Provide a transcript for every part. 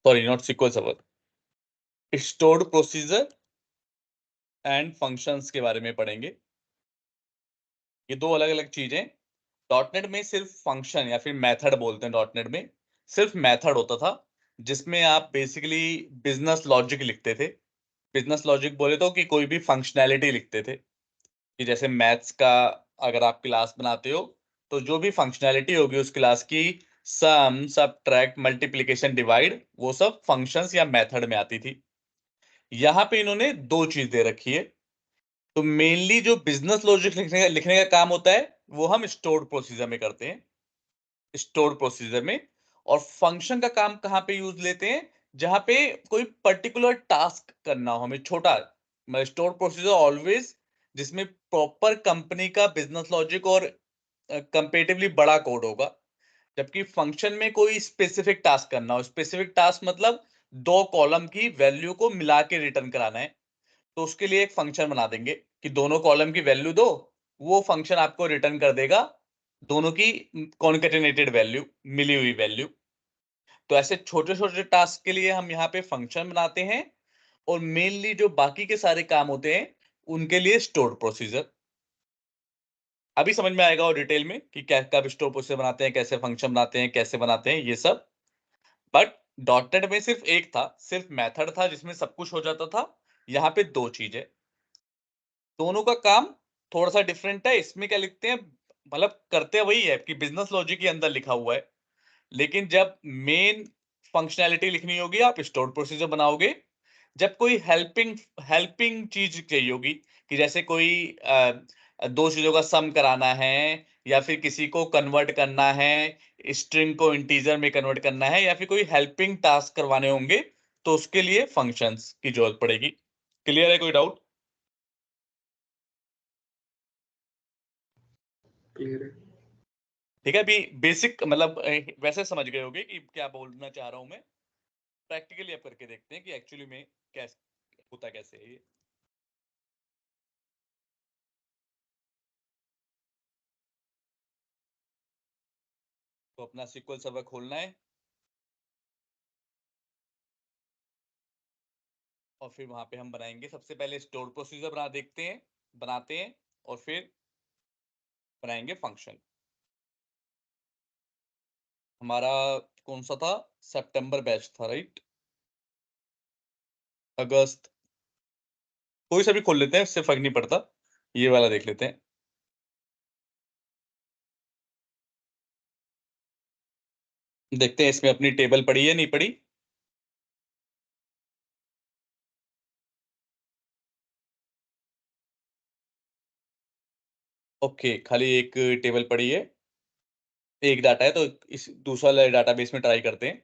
Sorry not SQL server, stored procedure and functions के बारे में पढ़ेंगे। ये दो अलग अलग चीजें। डॉटनेट में सिर्फ फंक्शन या फिर मेथड बोलते हैं, डॉटनेट में सिर्फ मेथड होता था जिसमें आप बेसिकली बिजनेस लॉजिक लिखते थे। बिजनेस लॉजिक बोले तो कि कोई भी फंक्शनैलिटी लिखते थे, कि जैसे मैथ्स का अगर आप क्लास बनाते हो तो जो भी फंक्शनैलिटी होगी उस क्लास की, सम, सबट्रैक्ट, मल्टीप्लिकेशन, डिवाइड, वो सब फंक्शंस या मेथड में आती थी। यहाँ पे इन्होंने दो चीज दे रखी है। तो मेनली जो बिजनेस लॉजिक लिखने का काम होता है वो हम स्टोर्ड प्रोसीजर में करते हैं, स्टोर्ड प्रोसीजर में। और फंक्शन का काम कहाँ पे यूज लेते हैं, जहां पे कोई पर्टिकुलर टास्क करना हो हमें छोटा। स्टोर्ड प्रोसीजर ऑलवेज जिसमें प्रॉपर कंपनी का बिजनेस लॉजिक और कंपेरेटिवली बड़ा कोड होगा, जबकि फंक्शन में कोई स्पेसिफिक टास्क करना हो। स्पेसिफिक टास्क मतलब दो कॉलम की वैल्यू को मिला के रिटर्न कराना है, तो उसके लिए एक फंक्शन बना देंगे कि दोनों कॉलम की वैल्यू दो, वो फंक्शन आपको रिटर्न कर देगा दोनों की कॉन्केटेनेटेड वैल्यू, मिली हुई वैल्यू। तो ऐसे छोटे छोटे टास्क के लिए हम यहाँ पे फंक्शन बनाते हैं, और मेनली जो बाकी के सारे काम होते हैं उनके लिए स्टोर्ड प्रोसीजर। अभी समझ में आएगा और डिटेल में कि क्या कब स्टोर प्रोसीजर बनाते हैं, कैसे फंक्शन बनाते हैं, कैसे बनाते हैं ये सब। बट डॉटनेट में सिर्फ एक था, सिर्फ मेथड था जिसमें सब कुछ हो जाता था। यहाँ पे दो चीज है, दोनों का काम थोड़ा सा डिफरेंट है। इसमें क्या लिखते हैं, मतलब करते वही है कि बिजनेस लॉजिक के अंदर लिखा हुआ है, लेकिन जब मेन फंक्शनैलिटी लिखनी होगी आप स्टोर प्रोसीजर बनाओगे। जब कोई हेल्पिंग हेल्पिंग चीज चाहिए होगी, कि जैसे कोई दो चीजों का सम कराना है, या फिर किसी को कन्वर्ट करना है, स्ट्रिंग को इंटीजर में कन्वर्ट करना है, या फिर कोई हेल्पिंग टास्क करवाने होंगे, तो उसके लिए फंक्शंस की जरूरत पड़ेगी। क्लियर है, कोई डाउट? क्लियर है। ठीक है, अभी बेसिक मतलब वैसे समझ गए होगे कि क्या बोलना चाह रहा हूं मैं। प्रैक्टिकली अब करके देखते हैं कि एक्चुअली में कैसे होता, कैसे है ये। तो अपना SQL सर्वर खोलना है, और फिर वहां पे हम बनाएंगे सबसे पहले स्टोर प्रोसीजर बनाते हैं, और फिर बनाएंगे फंक्शन। हमारा कौन सा था, सितंबर बैच था राइट, अगस्त, कोई सा भी खोल लेते हैं, इससे फर्क नहीं पड़ता। ये वाला देख लेते हैं। देखते हैं इसमें अपनी टेबल पड़ी है नहीं पड़ी। ओके, खाली एक टेबल पड़ी है, एक डाटा है, तो इस दूसरा डाटाबेस में ट्राई करते हैं।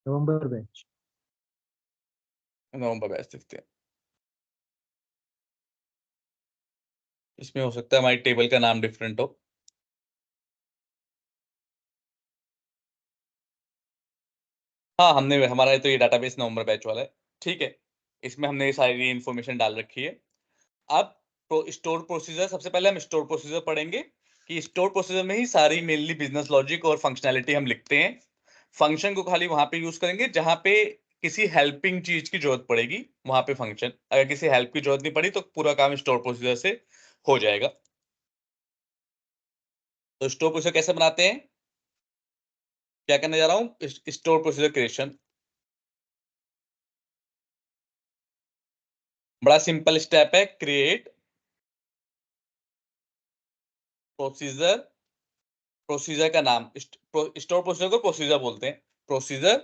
नवंबर बैच, नवंबर बैच देखते हैं। इसमें हो सकता है हमारी टेबल का नाम डिफरेंट हो। हाँ, हमने हमारा तो ये डाटाबेस नवंबर बैच वाला है। ठीक है, इसमें हमने ये सारी इंफॉर्मेशन डाल रखी है। अब स्टोर प्रोसीजर, सबसे पहले हम स्टोर प्रोसीजर पढ़ेंगे, कि स्टोर प्रोसीजर में ही सारी मेनली बिजनेस लॉजिक और फंक्शनैलिटी हम लिखते हैं। फंक्शन को खाली वहां पे यूज करेंगे जहां पे किसी हेल्पिंग चीज की जरूरत पड़ेगी, वहां पे फंक्शन। अगर किसी हेल्प की जरूरत नहीं पड़ी तो पूरा काम स्टोर प्रोसीजर से हो जाएगा। तो स्टोर प्रोसीजर कैसे बनाते हैं, क्या करने जा रहा हूं, स्टोर प्रोसीजर क्रिएशन। बड़ा सिंपल स्टेप है, क्रिएट प्रोसीजर। प्रोसीजर का नाम, स्टोर प्रोसीजर को प्रोसीजर बोलते हैं, प्रोसीजर।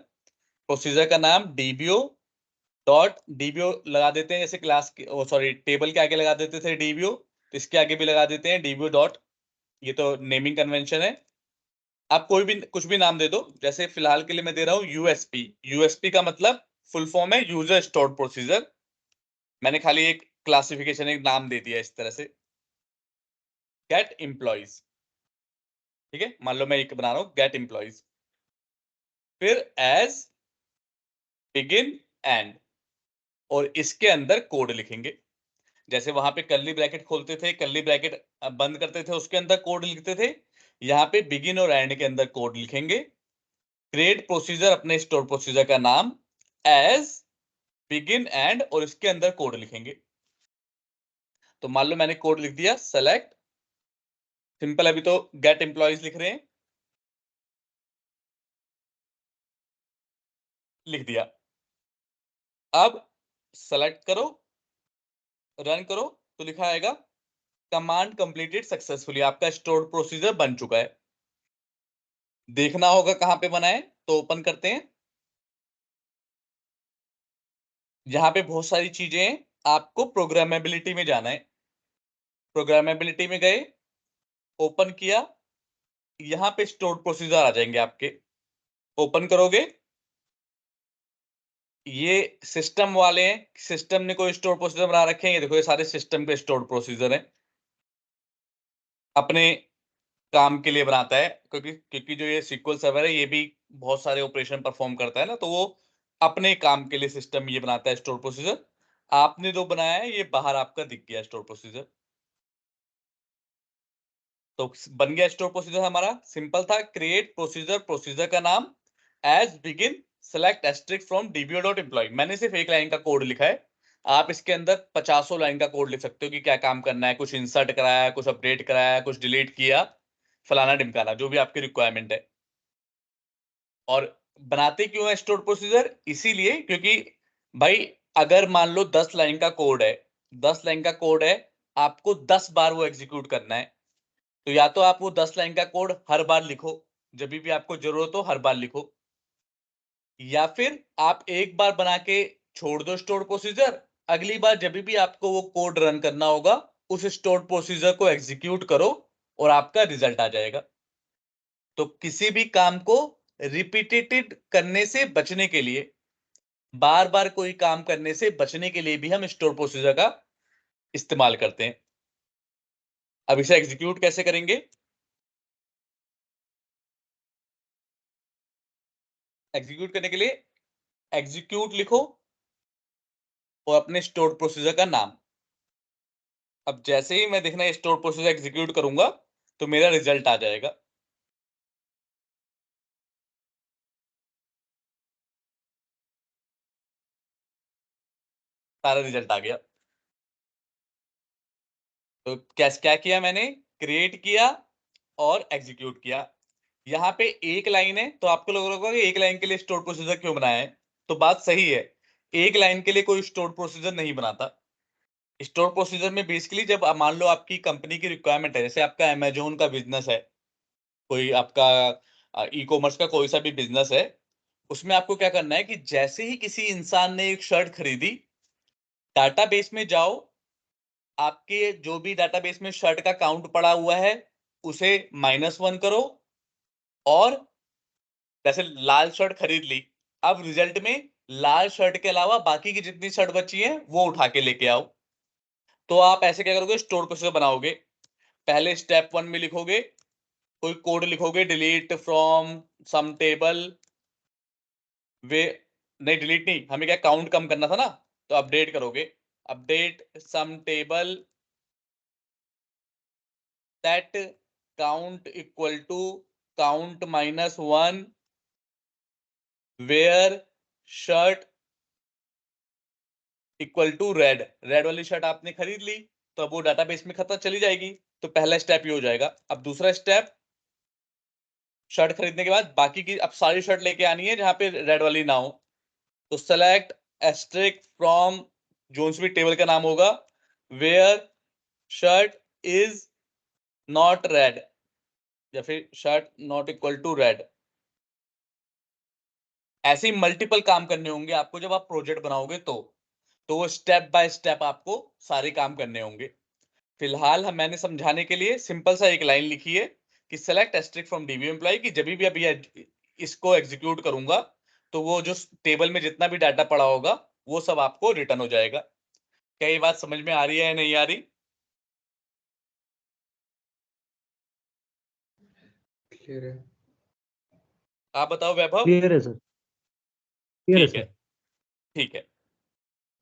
प्रोसीजर का नाम डीबीओ डॉट, डीबीओ लगा देते हैं, जैसे क्लास के, सॉरी टेबल के आगे लगा देते थे डीबीओ, तो इसके आगे भी लगा देते हैं डीबीओ डॉट। ये तो नेमिंग कन्वेंशन है। आप कोई भी कुछ भी नाम दे दो, जैसे फिलहाल के लिए मैं दे रहा हूँ यूएसपी। यूएसपी का मतलब फुल फॉर्म है यूजर स्टोर्ड प्रोसीजर। मैंने खाली एक क्लासिफिकेशन, एक नाम दे दिया इस तरह से, गेट एम्प्लॉइज। ठीक है, मान लो मैं एक बना रहा हूँ गेट एम्प्लॉइज, फिर एज, बिगिन, एंड, और इसके अंदर कोड लिखेंगे। जैसे वहां पे कर्ली ब्रैकेट खोलते थे, कर्ली ब्रैकेट बंद करते थे, उसके अंदर कोड लिखते थे। यहाँ पे बिगिन और एंड के अंदर कोड लिखेंगे। क्रिएट प्रोसीजर अपने स्टोर प्रोसीजर का नाम एज बिगिन एंड और इसके अंदर कोड लिखेंगे। तो मान लो मैंने कोड लिख दिया सेलेक्ट, सिंपल, अभी तो गेट एम्प्लॉइज लिख रहे हैं, लिख दिया। अब सेलेक्ट करो, रन करो, तो लिखा आएगा कमांड कंप्लीटेड सक्सेसफुली, आपका स्टोर प्रोसीजर बन चुका है। देखना होगा कहां पे बना है, तो ओपन करते हैं। यहां पे बहुत सारी चीजें हैं, आपको प्रोग्रामेबिलिटी में जाना है। प्रोग्रामेबिलिटी में गए, ओपन किया, यहां पे स्टोर प्रोसीजर आ जाएंगे आपके। ओपन करोगे, ये सिस्टम वाले हैं, सिस्टम ने कोई स्टोर प्रोसीजर बना रखे हैं, ये देखो ये सारे सिस्टम के स्टोर प्रोसीजर हैं, अपने काम के लिए बनाता है, क्योंकि क्योंकि जो ये SQL सर्वर है ये भी बहुत सारे ऑपरेशन परफॉर्म करता है ना, तो वो अपने काम के लिए सिस्टम ये बनाता है स्टोर प्रोसीजर। आपने जो बनाया है ये बाहर आपका दिख गया स्टोर प्रोसीजर। तो बन गया स्टोर प्रोसीजर हमारा, सिंपल था, क्रिएट प्रोसीजर, प्रोसीजर का नाम as begin select asterisk from dbo.employee। मैंने सिर्फ एक लाइन का कोड लिखा है, आप इसके अंदर 50 लाइन का कोड लिख सकते हो कि क्या काम करना है, कुछ इंसर्ट कराया है, कुछ अपडेट कराया है, कुछ डिलीट किया, फलाना ढिमकाना, जो भी आपकी रिक्वायरमेंट है। और बनाते क्यों है स्टोर प्रोसीजर, इसीलिए क्योंकि भाई अगर मान लो 10 लाइन का कोड है, 10 लाइन का कोड है, आपको 10 बार वो एग्जीक्यूट करना है, तो या तो आप वो 10 लाइन का कोड हर बार लिखो, जब भी आपको जरूरत हो हर बार लिखो, या फिर आप एक बार बना के छोड़ दो स्टोर प्रोसीजर, अगली बार जब भी आपको वो कोड रन करना होगा उस स्टोर प्रोसीजर को एग्जीक्यूट करो और आपका रिजल्ट आ जाएगा। तो किसी भी काम को रिपीटेटेड करने से बचने के लिए, बार बार कोई काम करने से बचने के लिए भी हम स्टोर प्रोसीजर का इस्तेमाल करते हैं। अब इसे एग्जीक्यूट कैसे करेंगे, एग्जीक्यूट करने के लिए एग्जीक्यूट लिखो और अपने स्टोर प्रोसीजर का नाम। अब जैसे ही मैं देखना स्टोर प्रोसीजर एग्जीक्यूट करूंगा तो मेरा रिजल्ट आ जाएगा। सारा रिजल्ट आ गया। तो क्या किया मैंने, क्रिएट किया और एग्जीक्यूट किया। यहाँ पे एक लाइन है, तो आपको लोगों को एक लाइन के लिए स्टोर प्रोसीजर क्यों बनाया है, तो बात सही है, एक लाइन के लिए कोई स्टोर प्रोसीजर नहीं बनाता। स्टोर प्रोसीजर में बेसिकली जब मान लो आपकी कंपनी की रिक्वायरमेंट है, जैसे आपका अमेजोन का बिजनेस है, कोई आपका ई कॉमर्स का कोई सा भी बिजनेस है, उसमें आपको क्या करना है कि जैसे ही किसी इंसान ने एक शर्ट खरीदी, डाटाबेस में जाओ, आपके जो भी डाटाबेस में शर्ट का काउंट पड़ा हुआ है उसे -1 करो, और जैसे लाल शर्ट खरीद ली, अब रिजल्ट में लाल शर्ट के अलावा बाकी की जितनी शर्ट बची है वो उठा के लेके आओ। तो आप ऐसे क्या करोगे, स्टोर प्रोसीजर बनाओगे। पहले स्टेप 1 में लिखोगे, कोई कोड लिखोगे, डिलीट फ्रॉम सम टेबल, वे नहीं, डिलीट नहीं, हमें क्या काउंट कम करना था ना, तो अपडेट करोगे, update some table that count equal to count -1 where shirt equal to red. Red वाली शर्ट आपने खरीद ली, तो अब वो डाटाबेस में खत्म चली जाएगी, तो पहला स्टेप ये हो जाएगा। अब दूसरा स्टेप, शर्ट खरीदने के बाद बाकी की अब सारी शर्ट लेके आनी है जहां पे रेड वाली ना हो, तो सेलेक्ट एस्ट्रिक फ्रॉम जोन भी टेबल का नाम होगा, where shirt is not red, या फिर shirt not equal to red. ऐसे ही मल्टीपल काम करने होंगे आपको जब आप प्रोजेक्ट बनाओगे, तो वो स्टेप बाय स्टेप आपको सारे काम करने होंगे। फिलहाल हम मैंने समझाने के लिए सिंपल सा एक लाइन लिखी है कि select asterisk from DB employee, कि जब भी अभी इसको एग्जीक्यूट करूंगा तो वो जो टेबल में जितना भी डाटा पड़ा होगा वो सब आपको रिटर्न हो जाएगा। क्या ये बात समझ में आ रही है या नहीं आ रही? क्लियर है। आप बताओ वैभव। क्लियर है सर, क्लियर है ठीक है, सर। ठीक है।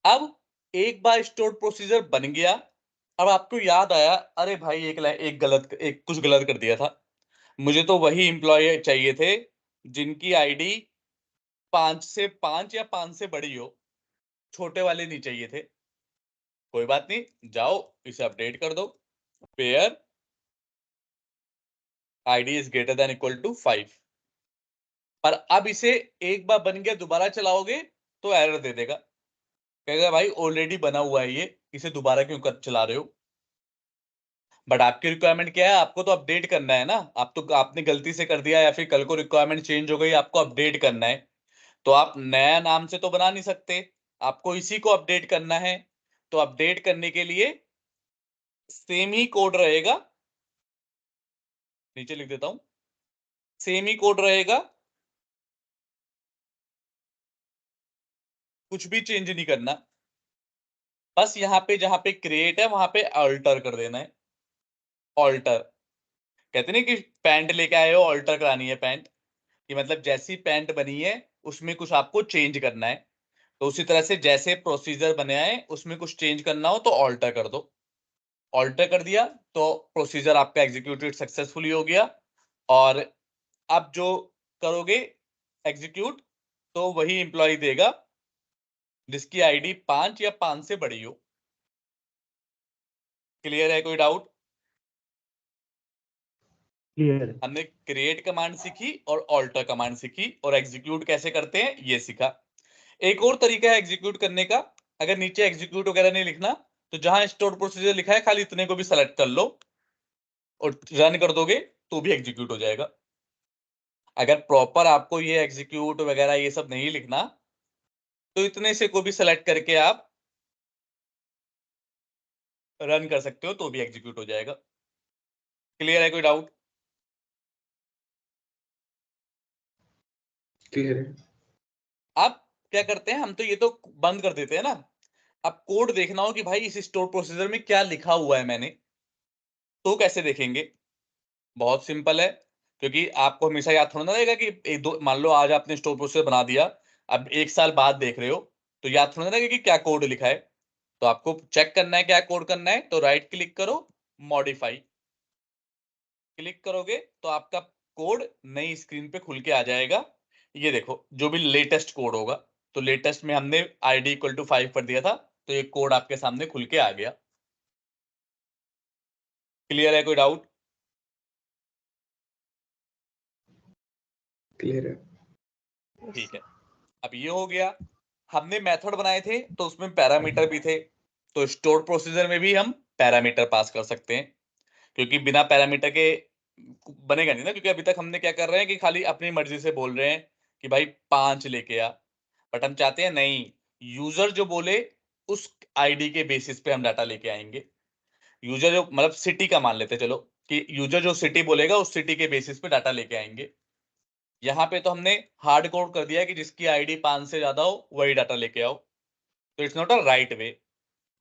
अब एक बार स्टोर प्रोसीजर बन गया, अब आपको याद आया, अरे भाई एक कुछ गलत कर दिया था, मुझे तो वही एम्प्लॉय चाहिए थे जिनकी आईडी 5 या 5 से बड़ी हो, छोटे वाले नहीं चाहिए थे। कोई बात नहीं, जाओ इसे अपडेट कर दो, pair ID is greater than equal to 5। पर अब इसे एक बार बन गया, दोबारा चलाओगे तो एरर दे देगा, कहेगा भाई ऑलरेडी बना हुआ है ये, इसे दोबारा क्यों कर चला रहे हो। बट आपकी रिक्वायरमेंट क्या है, आपको तो अपडेट करना है ना। आपने गलती से कर दिया या फिर कल को रिक्वायरमेंट चेंज हो गई, आपको अपडेट करना है, तो आप नया नाम से तो बना नहीं सकते, आपको इसी को अपडेट करना है। तो अपडेट करने के लिए सेम ही कोड रहेगा, नीचे लिख देता हूं, सेम ही कोड रहेगा, कुछ भी चेंज नहीं करना। बस यहाँ पे जहां पे क्रिएट है वहां पे अल्टर कर देना है। ऑल्टर कहते नहीं कि पैंट लेके आए हो, ऑल्टर करानी है पैंट, कि मतलब जैसी पैंट बनी है उसमें कुछ आपको चेंज करना है। तो उसी तरह से जैसे प्रोसीजर बने आए उसमें कुछ चेंज करना हो तो ऑल्टर कर दो। ऑल्टर कर दिया तो प्रोसीजर आपका एग्जीक्यूटेड सक्सेसफुली हो गया। और अब जो करोगे एग्जीक्यूट, तो वही एम्प्लॉय देगा जिसकी आईडी 5 या 5 से बड़ी हो। क्लियर है, कोई डाउट? क्लियर है। हमने क्रिएट कमांड सीखी और ऑल्टर कमांड सीखी, और एग्जीक्यूट कैसे करते हैं ये सीखा। एक और तरीका है एग्जीक्यूट करने का, अगर नीचे एग्जीक्यूट वगैरह नहीं लिखना तो जहां स्टोर प्रोसीजर लिखा है खाली इतने को भी सेलेक्ट कर लो और रन कर दोगे तो भी एग्जीक्यूट हो जाएगा। अगर प्रॉपर आपको ये एग्जीक्यूट वगैरह ये सब नहीं लिखना तो इतने से को भी सेलेक्ट करके आप रन कर सकते हो तो भी एग्जीक्यूट हो जाएगा। क्लियर है, कोई डाउट? क्लियर है। अब क्या करते हैं हम, तो ये तो बंद कर देते हैं ना। अब कोड देखना हो कि भाई इस स्टोर प्रोसीजर में क्या लिखा हुआ है मैंने, तो कैसे देखेंगे? बहुत सिंपल है, क्योंकि आपको हमेशा याद थोड़ा ना रहेगा कि एक दो, मान लो आज आपने स्टोर प्रोसीजर बना दिया, अब 1 साल बाद देख रहे हो तो याद थोड़ा ना रहेगा कि क्या कोड लिखा है। तो आपको चेक करना है क्या कोड करना है, तो राइट क्लिक करो, मॉडिफाई क्लिक करोगे तो आपका कोड नई स्क्रीन पे खुल के आ जाएगा। ये देखो जो भी लेटेस्ट कोड होगा, तो लेटेस्ट में हमने आईडी इक्वल टू 5 कर दिया था, तो ये कोड आपके सामने खुल के आ गया। क्लियर है, कोई डाउट? क्लियर है। ठीक है, अब ये हो गया। हमने मेथड बनाए थे तो उसमें पैरामीटर भी थे, तो स्टोर प्रोसीजर में भी हम पैरामीटर पास कर सकते हैं, क्योंकि बिना पैरामीटर के बनेगा नहीं ना। क्योंकि अभी तक हमने क्या कर रहे हैं कि खाली अपनी मर्जी से बोल रहे हैं कि भाई 5 लेके आ, बट हम चाहते हैं नहीं, यूजर जो बोले उस आईडी के बेसिस पे हम डाटा लेके आएंगे। यूजर जो मतलब सिटी का मान लेते हैं, चलो कि यूजर जो सिटी बोलेगा उस सिटी के बेसिस पे डाटा लेके आएंगे। यहाँ पे तो हमने हार्ड कोड कर दिया कि जिसकी आईडी 5 से ज्यादा हो वही डाटा लेके आओ। तो it's not a right way,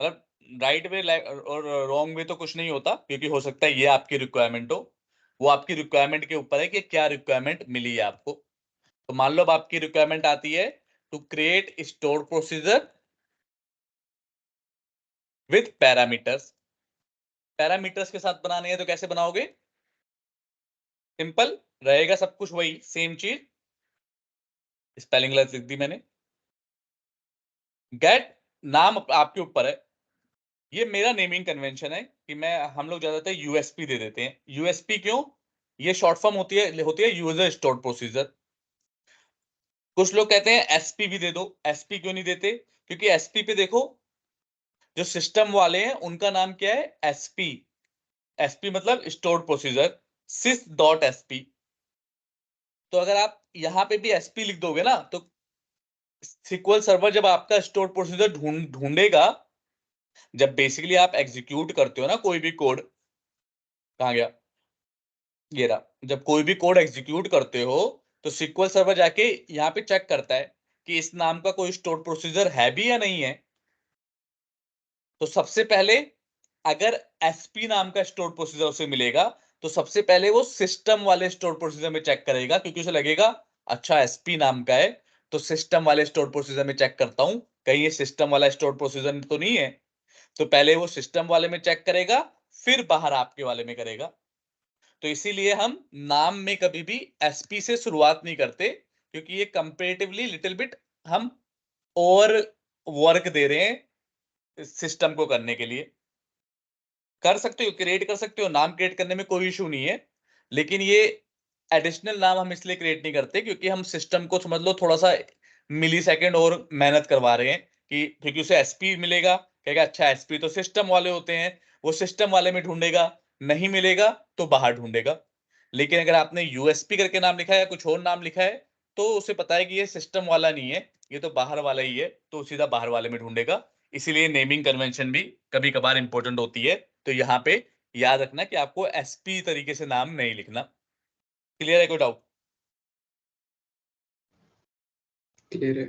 मतलब राइट वे और रॉन्ग वे तो कुछ नहीं होता, क्योंकि हो सकता है ये आपकी रिक्वायरमेंट हो। वो आपकी रिक्वायरमेंट के ऊपर है कि क्या रिक्वायरमेंट मिली है आपको। तो मान लो अब आपकी रिक्वायरमेंट आती है to create store procedure with parameters. Parameters के साथ बनाने हैं तो कैसे बनाओगे? सिंपल रहेगा, सब कुछ वही सेम चीज, स्पेलिंग गलत लिख दी मैंने। गेट नाम आपके ऊपर है, ये मेरा नेमिंग कन्वेंशन है कि हम लोग ज्यादातर यूएसपी दे देते हैं। यूएसपी क्यों? ये शॉर्ट फॉर्म होती है यूजर स्टोर्ड प्रोसीजर। कुछ लोग कहते हैं एसपी भी दे दो, एसपी क्यों नहीं देते? क्योंकि एसपी पे देखो, जो सिस्टम वाले हैं उनका नाम क्या है? एसपी। एसपी मतलब stored procedure, sys dot SP. तो अगर आप यहाँ पे भी एसपी लिख दोगे ना, तो सिक्वल सर्वर जब आपका स्टोर्ड प्रोसीजर ढूंढेगा, जब बेसिकली आप एग्जीक्यूट करते हो ना कोई भी कोड, कहाँ गया ये रहा, जब कोई भी कोड एग्जीक्यूट करते हो तो सिक्वल सर्वर जाके यहाँ पे चेक करता है कि इस नाम का कोई स्टोर प्रोसीजर है भी या नहीं है। तो सबसे पहले अगर एसपी नाम का स्टोर प्रोसीजर उसे मिलेगा, तो सबसे पहले वो सिस्टम वाले स्टोर प्रोसीजर में चेक करेगा, क्योंकि उसे लगेगा अच्छा एसपी नाम का है तो सिस्टम वाले स्टोर प्रोसीजर में चेक करता हूं, कहीं ये सिस्टम वाला स्टोर प्रोसीजर तो नहीं है। तो पहले वो सिस्टम वाले में चेक करेगा, फिर बाहर आपके वाले में करेगा। तो इसीलिए हम नाम में कभी भी एसपी से शुरुआत नहीं करते, क्योंकि ये कंपेरेटिवली लिटिल बिट हम और वर्क दे रहे हैं सिस्टम को करने के लिए। कर सकते हो, क्रिएट कर सकते हो, नाम क्रिएट करने में कोई इशू नहीं है, लेकिन ये एडिशनल नाम हम इसलिए क्रिएट नहीं करते क्योंकि हम सिस्टम को समझ लो थोड़ा सा मिली सेकेंड और मेहनत करवा रहे हैं, कि क्योंकि उसे एसपी मिलेगा, कहेगा अच्छा एसपी तो सिस्टम वाले होते हैं, वो सिस्टम वाले में ढूंढेगा, नहीं मिलेगा तो बाहर ढूंढेगा। लेकिन अगर आपने यूएसपी करके नाम लिखा है या कुछ और नाम लिखा है, तो उसे पता है कि ये सिस्टम वाला नहीं है, ये तो बाहर वाला ही है, तो सीधा बाहर वाले में ढूंढेगा। इसीलिए नेमिंग कन्वेंशन भी कभी कभार इंपॉर्टेंट होती है। तो यहाँ पे याद रखना कि आपको एसपी तरीके से नाम नहीं लिखना। क्लियर है? कोई डाउट? क्लियर है।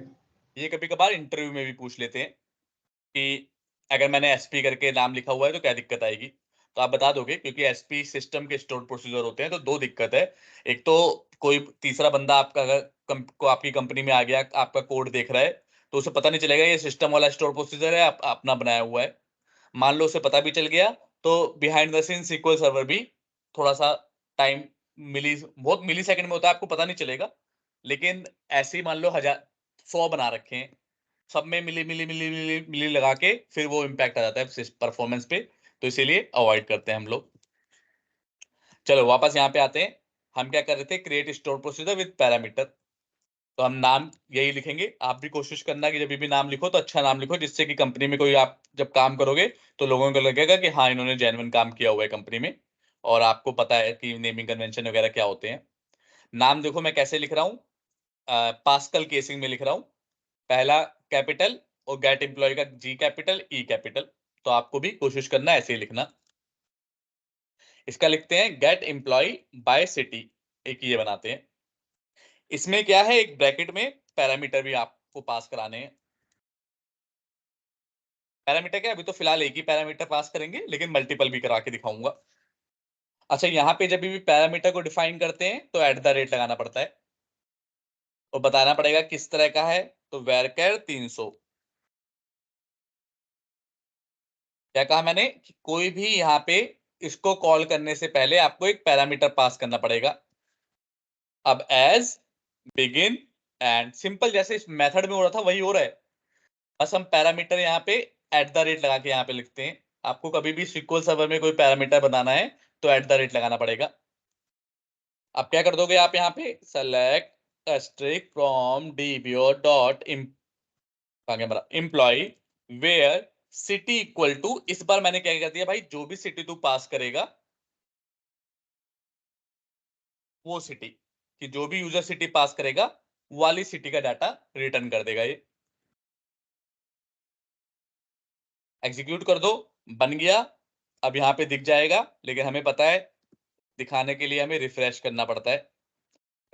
ये कभी कभार इंटरव्यू में भी पूछ लेते हैं कि अगर मैंने एसपी करके नाम लिखा हुआ है तो क्या दिक्कत आएगी, तो आप बता दोगे क्योंकि एसपी सिस्टम के स्टोर प्रोसीजर होते हैं। तो दो दिक्कत है, एक तो कोई तीसरा बंदा आपका अगर को आपकी कंपनी में आ गया, आपका कोड देख रहा है, तो उसे पता नहीं चलेगा ये सिस्टम वाला स्टोर प्रोसीजर है, अपना बनाया हुआ है। मान लो उसे पता भी चल गया, तो behind the scene SQL server भी थोड़ा सा टाइम बहुत मिली सेकंड में होता है, आपको पता नहीं चलेगा। लेकिन ऐसे ही मान लो 100 बना रखे हैं, सब में मिली मिली मिली मिली मिली लगा के फिर वो इम्पैक्ट आ जाता है परफॉर्मेंस पे, तो इसीलिए अवॉइड करते हैं हम लोग। चलो वापस यहाँ पे आते हैं। हम क्या कर रहे थे? Create store procedure with parameter. तो हम नाम यही लिखेंगे। आप भी कोशिश करना कि जब भी नाम लिखो तो अच्छा नाम लिखो, जिससे कि कंपनी में कोई आप जब काम करोगे तो लोगों को लगेगा कि हाँ इन्होंने जेन्युइन काम किया हुआ है कंपनी में, और आपको पता है कि नेमिंग कन्वेंशन वगैरह क्या होते हैं। नाम देखो मैं कैसे लिख रहा हूँ, पास्कल केसिंग में लिख रहा हूँ। पहला कैपिटल और गेट एम्प्लॉय का जी कैपिटल ई कैपिटल, तो आपको भी कोशिश करना ऐसे ही लिखना। इसका लिखते हैं गेट एम्प्लॉय बाय सिटी, एक ये बनाते हैं। इसमें क्या है, एक ब्रैकेट में पैरामीटर भी आपको पास कराने हैं। पैरामीटर क्या, अभी तो फिलहाल एक ही पैरामीटर पास करेंगे, लेकिन मल्टीपल भी करा के दिखाऊंगा। अच्छा, यहाँ पे जब भी पैरामीटर को डिफाइन करते हैं तो एट द रेट लगाना पड़ता है, और बताना पड़ेगा किस तरह का है। तो वेरकर 300। क्या कहा मैंने कि कोई भी यहाँ पे इसको कॉल करने से पहले आपको एक पैरामीटर पास करना पड़ेगा। अब एज, बिगिन, एंड, सिंपल जैसे इस मेथड में हो रहा था वही हो रहा है, बस हम पैरामीटर यहाँ पे एट द रेट लगा के यहाँ पे लिखते हैं। आपको कभी भी SQL सर्वर में कोई पैरामीटर बनाना है तो एट द रेट लगाना पड़ेगा। अब क्या कर दोगे आप यहाँ पे, select asterisk from DBO dot employ where city equal to, इस बार मैंने क्या कर दिया भाई, जो भी सिटी तू पास करेगा वो सिटी, कि जो भी यूजर सिटी पास करेगा वो वाली सिटी का डाटा रिटर्न कर देगा ये। एग्जीक्यूट कर दो, बन गया। अब यहाँ पे दिख जाएगा, लेकिन हमें पता है दिखाने के लिए हमें रिफ्रेश करना पड़ता है।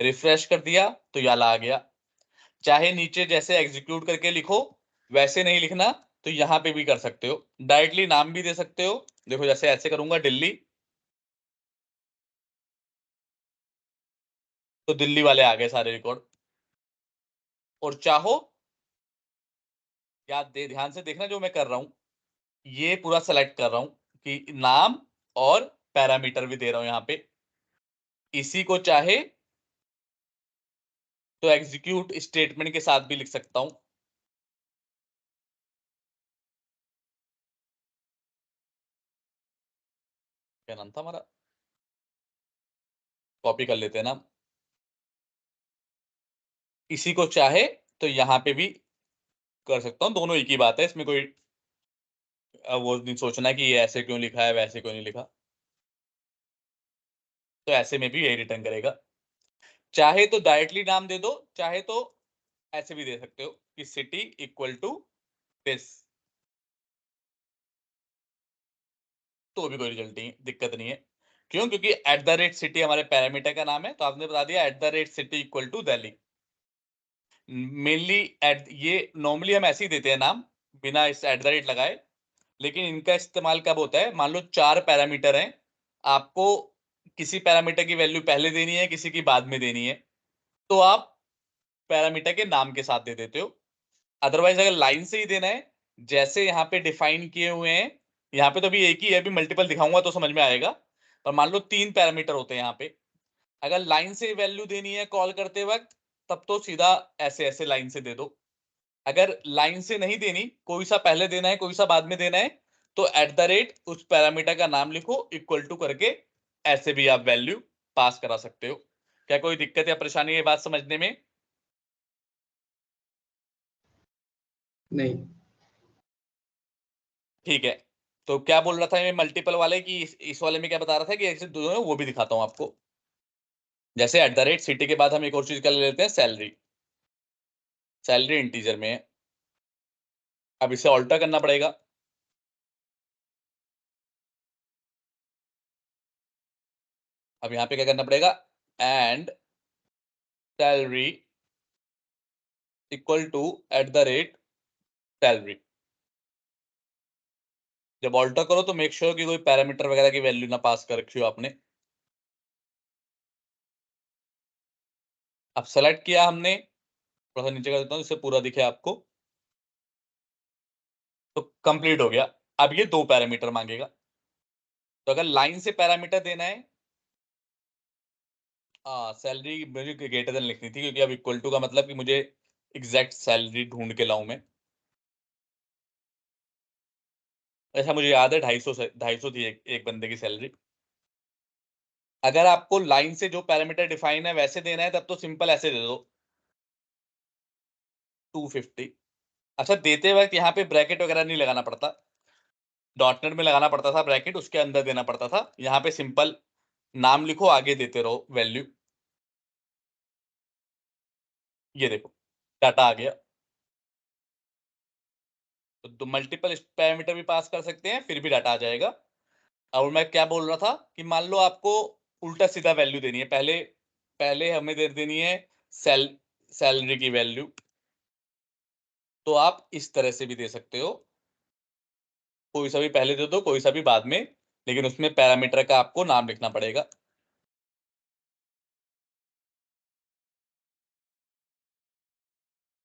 रिफ्रेश कर दिया तो ये आ गया। चाहे नीचे जैसे एग्जीक्यूट करके लिखो वैसे नहीं लिखना, तो यहाँ पे भी कर सकते हो, डायरेक्टली नाम भी दे सकते हो। देखो जैसे ऐसे करूंगा दिल्ली, तो दिल्ली वाले आ गए सारे रिकॉर्ड। और चाहो, याद दे ध्यान से देखना जो मैं कर रहा हूं, ये पूरा सेलेक्ट कर रहा हूं कि नाम और पैरामीटर भी दे रहा हूं यहाँ पे। इसी को चाहे तो एग्जीक्यूट स्टेटमेंट के साथ भी लिख सकता हूं। क्या नाम था हमारा, कॉपी कर लेते हैं ना। इसी को चाहे तो यहाँ पे भी कर सकता हूँ, दोनों एक ही बात है, इसमें कोई वो नहीं सोचना कि ये ऐसे क्यों लिखा है वैसे क्यों नहीं लिखा। तो ऐसे में भी यही रिटर्न करेगा। चाहे तो डायरेक्टली नाम दे दो, चाहे तो ऐसे भी दे सकते हो कि सिटी इक्वल टू दिस, तो भी कोई रिजल्ट नहीं, दिक्कत नहीं है। क्यों? क्योंकि एट द रेट सिटी हमारे पैरामीटर का नाम है, तो आपने बता दिया at the rate city equal to Delhi. Mainly at, ये नॉर्मली हम ऐसे ही देते हैं नाम बिना इस एट द रेट लगाए, लेकिन इनका इस्तेमाल कब होता है, मान लो 4 पैरामीटर हैं, आपको किसी पैरामीटर की वैल्यू पहले देनी है, किसी की बाद में देनी है, तो आप पैरामीटर के नाम के साथ दे देते हो। अदरवाइज अगर लाइन से ही देना है, जैसे यहाँ पे डिफाइन किए हुए हैं, यहाँ पे तो अभी एक ही है, अभी मल्टीपल दिखाऊंगा तो समझ में आएगा। पर मान लो 3 पैरामीटर होते हैं यहाँ पे, अगर लाइन से वैल्यू देनी है कॉल करते वक्त, तब तो सीधा ऐसे ऐसे लाइन से दे दो। अगर लाइन से नहीं देनी, कोई सा पहले देना है कोई सा बाद में देना है, तो एट द रेट उस पैरामीटर का नाम लिखो इक्वल टू करके, ऐसे भी आप वैल्यू पास करा सकते हो। क्या कोई दिक्कत या परेशानी है बात समझने में? नहीं। ठीक है, तो क्या बोल रहा था मैं मल्टीपल वाले की, इस वाले में क्या बता रहा था कि ऐसे दोनों है, वो भी दिखाता हूं आपको। जैसे एट द रेट सिटी के बाद हम एक और चीज कर लेते हैं, सैलरी। सैलरी इंटीजर में है, अब इसे ऑल्टर करना पड़ेगा। अब यहाँ पे क्या करना पड़ेगा, and salary equal to at the rate salary. जब ऑल्टर करो तो मेक श्योर कि कोई पैरामीटर वगैरह की वैल्यू ना पास कर रखी हो आपने। अब सेलेक्ट किया हमने, थोड़ा सा नीचे कर देता हूँ जिससे पूरा दिखे आपको, तो कंप्लीट हो गया। अब ये 2 पैरामीटर मांगेगा, तो अगर लाइन से पैरामीटर देना है, सैलरी मुझे ग्रेटर देन लिखनी थी, क्योंकि अब इक्वल टू का मतलब कि मुझे एग्जैक्ट सैलरी ढूंढ के लाऊं मैं। ऐसा मुझे याद है 250 थी एक बंदे की सैलरी। अगर आपको लाइन से जो पैरामीटर डिफाइन है वैसे देना है, तब तो सिंपल ऐसे दे दो 250। अच्छा, देते वक्त यहाँ पे ब्रैकेट वगैरह नहीं लगाना पड़ता, डॉटनेट में लगाना पड़ता था ब्रैकेट, उसके अंदर देना पड़ता था। यहाँ पे सिंपल नाम लिखो, आगे देते रहो वैल्यू। ये देखो डाटा आ गया। तो मल्टीपल पैरामीटर भी पास कर सकते हैं, फिर भी डाटा आ जाएगा। और मैं क्या बोल रहा था कि मान लो आपको उल्टा सीधा वैल्यू देनी है, पहले पहले हमें दे देनी है सैलरी की वैल्यू, तो आप इस तरह से भी दे सकते हो, कोई सा भी पहले दे दो कोई सा भी बाद में, लेकिन उसमें पैरामीटर का आपको नाम लिखना पड़ेगा।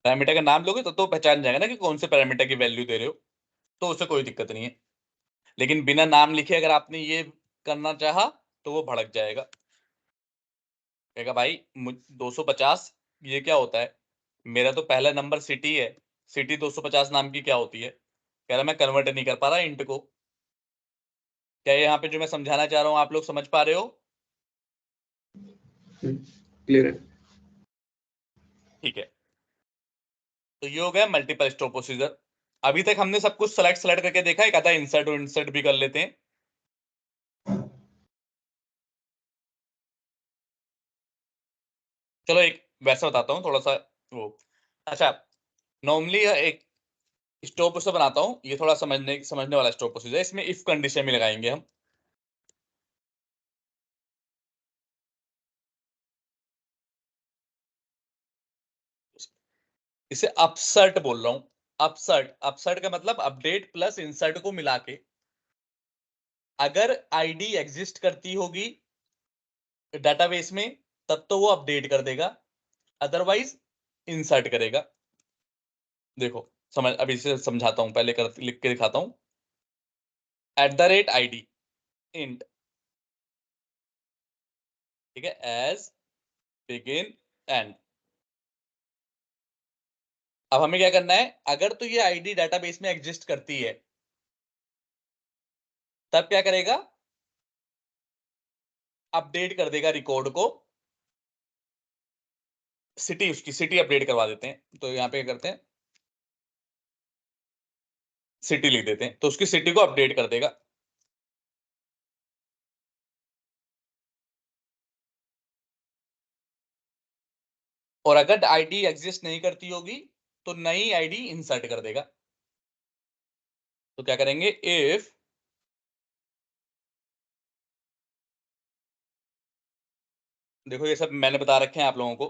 पैरामीटर का नाम लोगे तो पहचान जाएगा ना कि कौन से पैरामीटर की वैल्यू दे रहे हो, तो उससे कोई दिक्कत नहीं है। लेकिन बिना नाम लिखे अगर आपने ये करना चाहा, तो वो भड़क जाएगा, कहेगा भाई 250 ये क्या होता है, मेरा तो पहला नंबर सिटी है, सिटी 250 नाम की क्या होती है, कह रहा मैं कन्वर्ट नहीं कर पा रहा इंट को। क्या यहाँ पे जो मैं समझाना चाह रहा हूँ आप लोग समझ पा रहे हो? क्लियर है। ठीक है, तो ये हो गया मल्टीपल स्टोर प्रोसीजर। अभी तक हमने सब कुछ सेलेक्ट सेलेक्ट करके देखा है, कहता है इंसर्ट और इंसर्ट भी कर लेते हैं। चलो एक वैसा बताता हूँ थोड़ा सा वो। अच्छा, नॉर्मली एक स्टोर प्रोसीजर बनाता हूँ, ये थोड़ा समझने वाला स्टोर प्रोसीजर है, इसमें इफ कंडीशन भी लगाएंगे हम। इसे अपसर्ट बोल रहा हूँ, अपसर्ट। अपसर्ट का मतलब अपडेट प्लस इंसर्ट को मिला के, अगर आईडी एग्जिस्ट करती होगी डेटाबेस में तब तो वो अपडेट कर देगा, अदरवाइज इंसर्ट करेगा। देखो समझ, अभी इसे समझाता हूं, पहले कर लिख के दिखाता हूं। Eight the rate ID int, ठीक है, एज बिगिन एंड। अब हमें क्या करना है, अगर तो ये आईडी डेटाबेस में एग्जिस्ट करती है, तब क्या करेगा, अपडेट कर देगा रिकॉर्ड को। सिटी, उसकी सिटी अपडेट करवा देते हैं, तो यहाँ पे क्या करते हैं, सिटी लिख देते हैं, तो उसकी सिटी को अपडेट कर देगा। और अगर आईडी एग्जिस्ट नहीं करती होगी, तो नई आईडी इंसर्ट कर देगा। तो क्या करेंगे, इफ देखो ये सब मैंने बता रखे हैं आप लोगों को,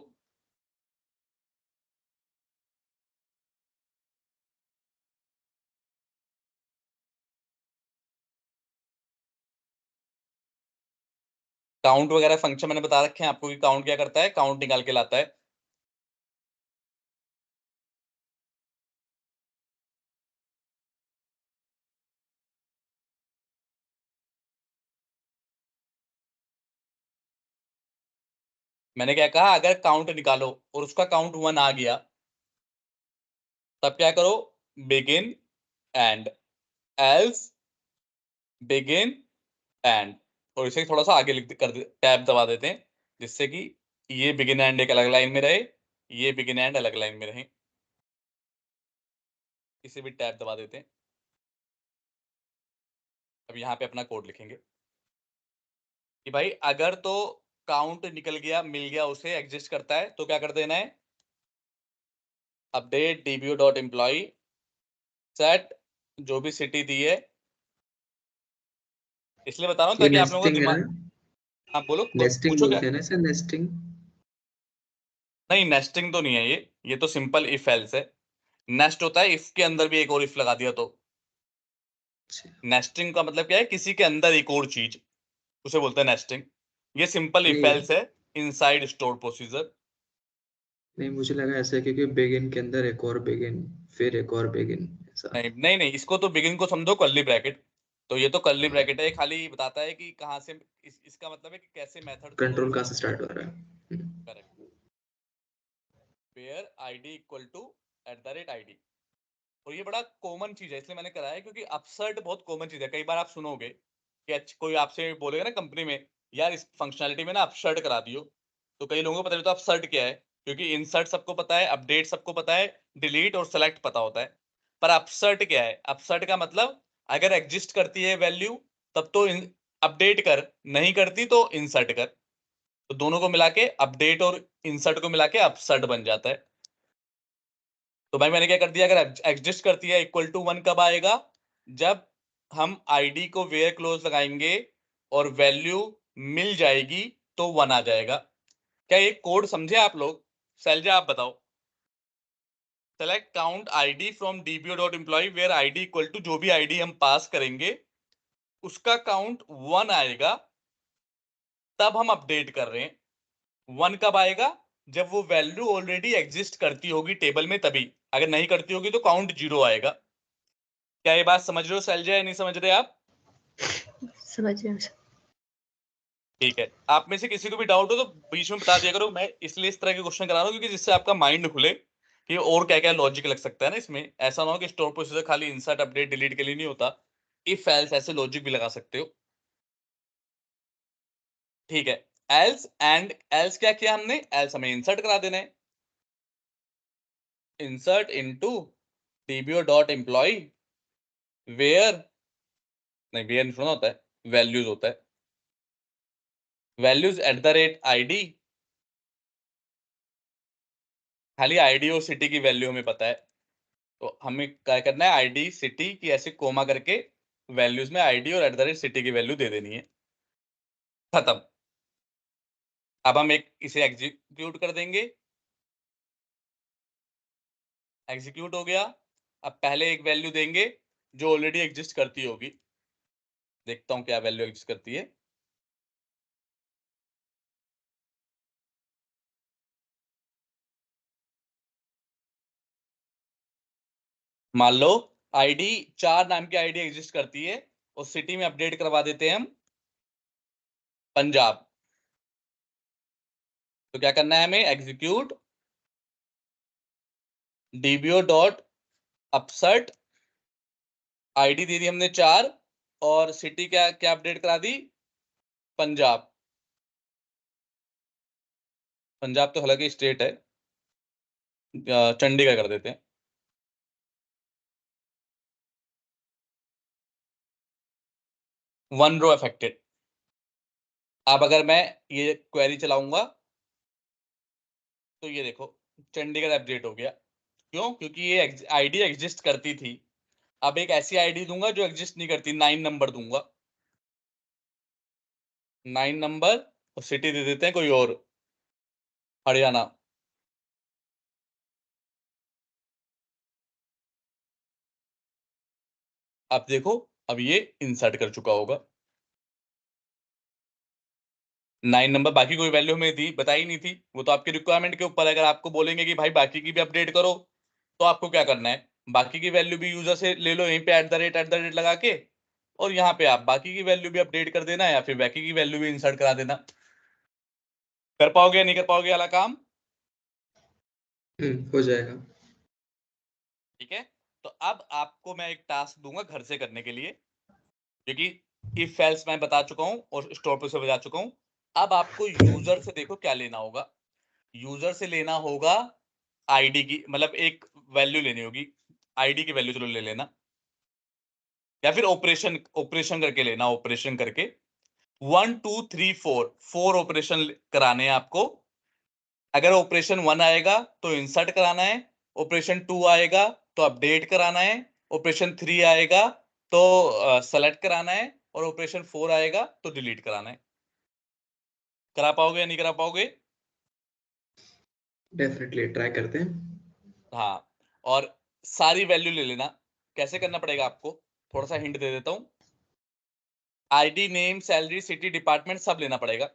काउंट वगैरह फंक्शन मैंने बता रखे हैं आपको कि काउंट क्या करता है, काउंट निकाल के लाता है। मैंने क्या कहा, अगर काउंट निकालो और उसका काउंट 1 आ गया तब क्या करो, begin and, else begin and, और इसे थोड़ा सा आगे लिख कर टैब दबा देते हैं जिससे कि ये बिगिन एंड एक अलग लाइन में रहे, ये बिगिन एंड अलग लाइन में रहे। इसे भी टैब दबा देते हैं। अब यहाँ पे अपना कोड लिखेंगे कि भाई अगर तो काउंट निकल गया, मिल गया, उसे एग्जिस्ट करता है तो क्या कर देना है, update dbo dot employ set जो भी सिटी दी है, इसलिए बता रहा हूँ ये ताकि आप लोगों का नेस्टिंग है ना? दिमाग। हाँ बोलो, नेस्टिंग पूछो क्या। बोलते हैं ना इसे, नेस्टिंग। नहीं नेस्टिंग तो नहीं है ये तो सिंपल इफ एल्स है। नेस्ट होता है इफ के अंदर भी एक और इफ लगा दिया तो। नेस्टिंग का मतलब क्या है, किसी के अंदर एक और चीज, उसे बोलते हैं नेस्टिंग। ये सिंपल इफ नहीं एल्स है इनसाइड स्टोर प्रोसीजर। नहीं, मुझे लगा ऐसा है क्योंकि बिगिन के अंदर एक और बिगिन, फिर एक और बिगिन, ऐसा। नहीं नहीं नहीं, इसको तो बिगिन को समझो कर्ली ब्रैकेट, तो ये तो कर्ली ब्रैकेट है, ये खाली बताता है कि कहाँ से इसका मतलब है कि कैसे मेथड शुरू कंट्रोल होगा। कहाँ से स्टार्ट हो रहा है? Correct, where ID equal to @id। और ये बड़ा कॉमन चीज है इसलिए मैंने कराया है, क्योंकि अपसर्ट बहुत कॉमन चीज है। कई बार आप सुनोगे कि कोई आपसे बोलेगा ना कंपनी में, यार इस फंक्शनैलिटी में ना अपसर्ट करा दियो, तो कई लोगों को पता नहीं होता अपसर्ट क्या है, क्योंकि इंसर्ट सबको पता है, अपडेट सबको पता है, डिलीट और सेलेक्ट पता होता है, पर अपसर्ट क्या है। अपसर्ट का मतलब अगर एग्जिस्ट करती है वैल्यू तब तो अपडेट कर, नहीं करती तो इंसर्ट कर, तो दोनों को मिला के अपडेट और इंसर्ट को मिला के अपसर्ट बन जाता है। तो भाई मैंने क्या कर दिया, अगर एग्जिस्ट करती है इक्वल टू 1 कब आएगा, जब हम आईडी को वेयर क्लोज लगाएंगे और वैल्यू मिल जाएगी तो 1 आ जाएगा। क्या ये कोड समझे आप लोग? शैलजा आप बताओ। Select count ID from dbo dot employ where ID equal to, जो भी आईडी हम पास करेंगे उसका काउंट 1 आएगा तब हम अपडेट कर रहे हैं। 1 कब आएगा, जब वो वैल्यू ऑलरेडी एग्जिस्ट करती होगी टेबल में तभी, अगर नहीं करती होगी तो काउंट 0 आएगा। क्या ये बात समझ रहे हो शैलजा या नहीं समझ रहे आप? समझ रहे हो? ठीक है, आप में से किसी को भी डाउट हो तो बीच में बता दिया करो। मैं इसलिए इस तरह के क्वेश्चन करा रहा हूँ क्योंकि जिससे आपका माइंड खुले कि और क्या क्या लॉजिक लग सकता है ना इसमें। ऐसा ना हो कि स्टोर प्रोसीजर खाली इंसर्ट अपडेट डिलीट के लिए नहीं होता, इफ एल्स ऐसे लॉजिक भी लगा सकते हो। ठीक है, एल्स एंड एल्स क्या किया हमने, एल्स हमें इंसर्ट करा देना है। Insert into dbo dot employ where, नहीं वेयर नहीं होता है, वैल्यूज होता है, वैल्यूज @id। खाली आईडी और सिटी की वैल्यू हमें पता है, तो हमें क्या करना है, आईडी सिटी की ऐसे कोमा करके वैल्यूज में आईडी और @सिटी की वैल्यू दे देनी है। खत्म। अब हम एक इसे एग्जीक्यूट कर देंगे, एग्जीक्यूट हो गया। अब पहले एक वैल्यू देंगे जो ऑलरेडी एग्जिस्ट करती होगी, देखता हूं क्या वैल्यू एग्जिस्ट करती है। मान लो आईडी 4 नाम की आईडी एग्जिस्ट करती है और सिटी में अपडेट करवा देते हैं हम पंजाब। तो क्या करना है हमें, एग्जीक्यूट dbo डॉट अपसर्ट, आईडी दे दी हमने 4 और सिटी क्या क्या अपडेट करा दी, पंजाब। पंजाब तो हालांकि स्टेट है, चंडीगढ़ कर देते हैं। 1 रो अफेक्टेड। अब अगर मैं ये क्वेरी चलाऊंगा तो ये देखो चंडीगढ़ अपडेट हो गया। क्यों? क्योंकि ये आईडी एग्जिस्ट करती थी। अब एक ऐसी आईडी दूंगा जो एग्जिस्ट नहीं करती, 9 नंबर दूंगा, 9 नंबर, और सिटी दे देते हैं कोई और, हरियाणा। अब देखो, अब ये इंसर्ट कर चुका होगा 9 नंबर। बाकी कोई वैल्यू हमें दी बताई नहीं थी, वो तो आपकी रिक्वायरमेंट के ऊपर है। अगर आपको बोलेंगे कि भाई बाकी की भी अपडेट करो तो आपको क्या करना है, बाकी की वैल्यू भी यूजर से ले लो, यहीं पे @@ लगा के, और यहाँ पे आप बाकी की वैल्यू भी अपडेट कर देना या फिर बाकी की वैल्यू भी इंसर्ट करा देना। कर पाओगे या नहीं कर पाओगे वाला काम? हो जाएगा। ठीक है, तो अब आपको मैं एक टास्क दूंगा घर से करने के लिए, क्योंकि इफ एल्स मैं बता चुका हूं और स्टोर पे से बता चुका हूं। अब आपको यूजर से देखो क्या लेना होगा। यूजर से लेना होगा आईडी की, मतलब एक वैल्यू लेनी होगी, आईडी की वैल्यू चलो ले लेना, या फिर ऑपरेशन ऑपरेशन करके लेना, ऑपरेशन करके 1 2 3 4 ऑपरेशन कराने हैं आपको। अगर ऑपरेशन 1 आएगा तो इंसर्ट कराना है, ऑपरेशन 2 आएगा तो अपडेट कराना है, ऑपरेशन 3 आएगा तो सेलेक्ट कराना है, और ऑपरेशन 4 आएगा तो डिलीट कराना है। करा पाओगे या नहीं करा पाओगे? डेफिनेटली ट्राई करते हैं। हाँ, और सारी वैल्यू ले लेना। कैसे करना पड़ेगा आपको, थोड़ा सा हिंट दे देता हूं। ID, name, salary, city, department सब लेना पड़ेगा।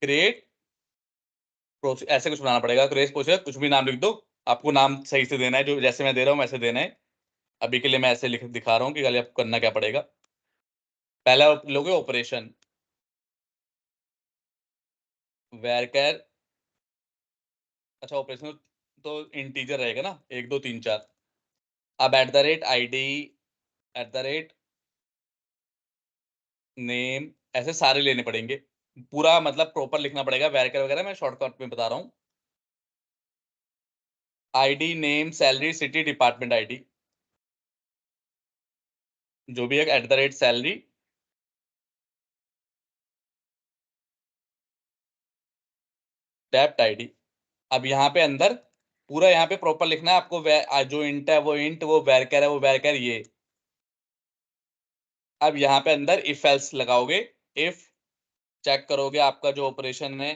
क्रिएट ऐसे कुछ बनाना पड़ेगा, क्रिएट प्रोसेस, कुछ भी नाम लिख दो। आपको नाम सही से देना है, जो जैसे मैं दे रहा हूँ वैसे देना है। अभी के लिए मैं ऐसे लिख दिखा रहा हूँ कि आपको करना क्या पड़ेगा। पहला लोगे ऑपरेशन, वैरकर, अच्छा ऑपरेशन तो इंटीजर रहेगा ना, 1 2 3 4। अब @ आईडी, @ नेम, ऐसे सारे लेने पड़ेंगे। पूरा मतलब प्रॉपर लिखना पड़ेगा, वैरकर वगैरह मैं शॉर्टकट में बता रहा हूँ। ID, name, salary, city, department ID, जो भी है @सैलरी, टैप्ड आईडी। अब यहाँ पे अंदर पूरा यहाँ पे प्रॉपर लिखना है आपको, जो इंट है वो इंट, वो वैरकर है वो वैरकर, ये। अब यहाँ पे अंदर इफ एल्स लगाओगे। इफ चेक करोगे आपका जो ऑपरेशन है,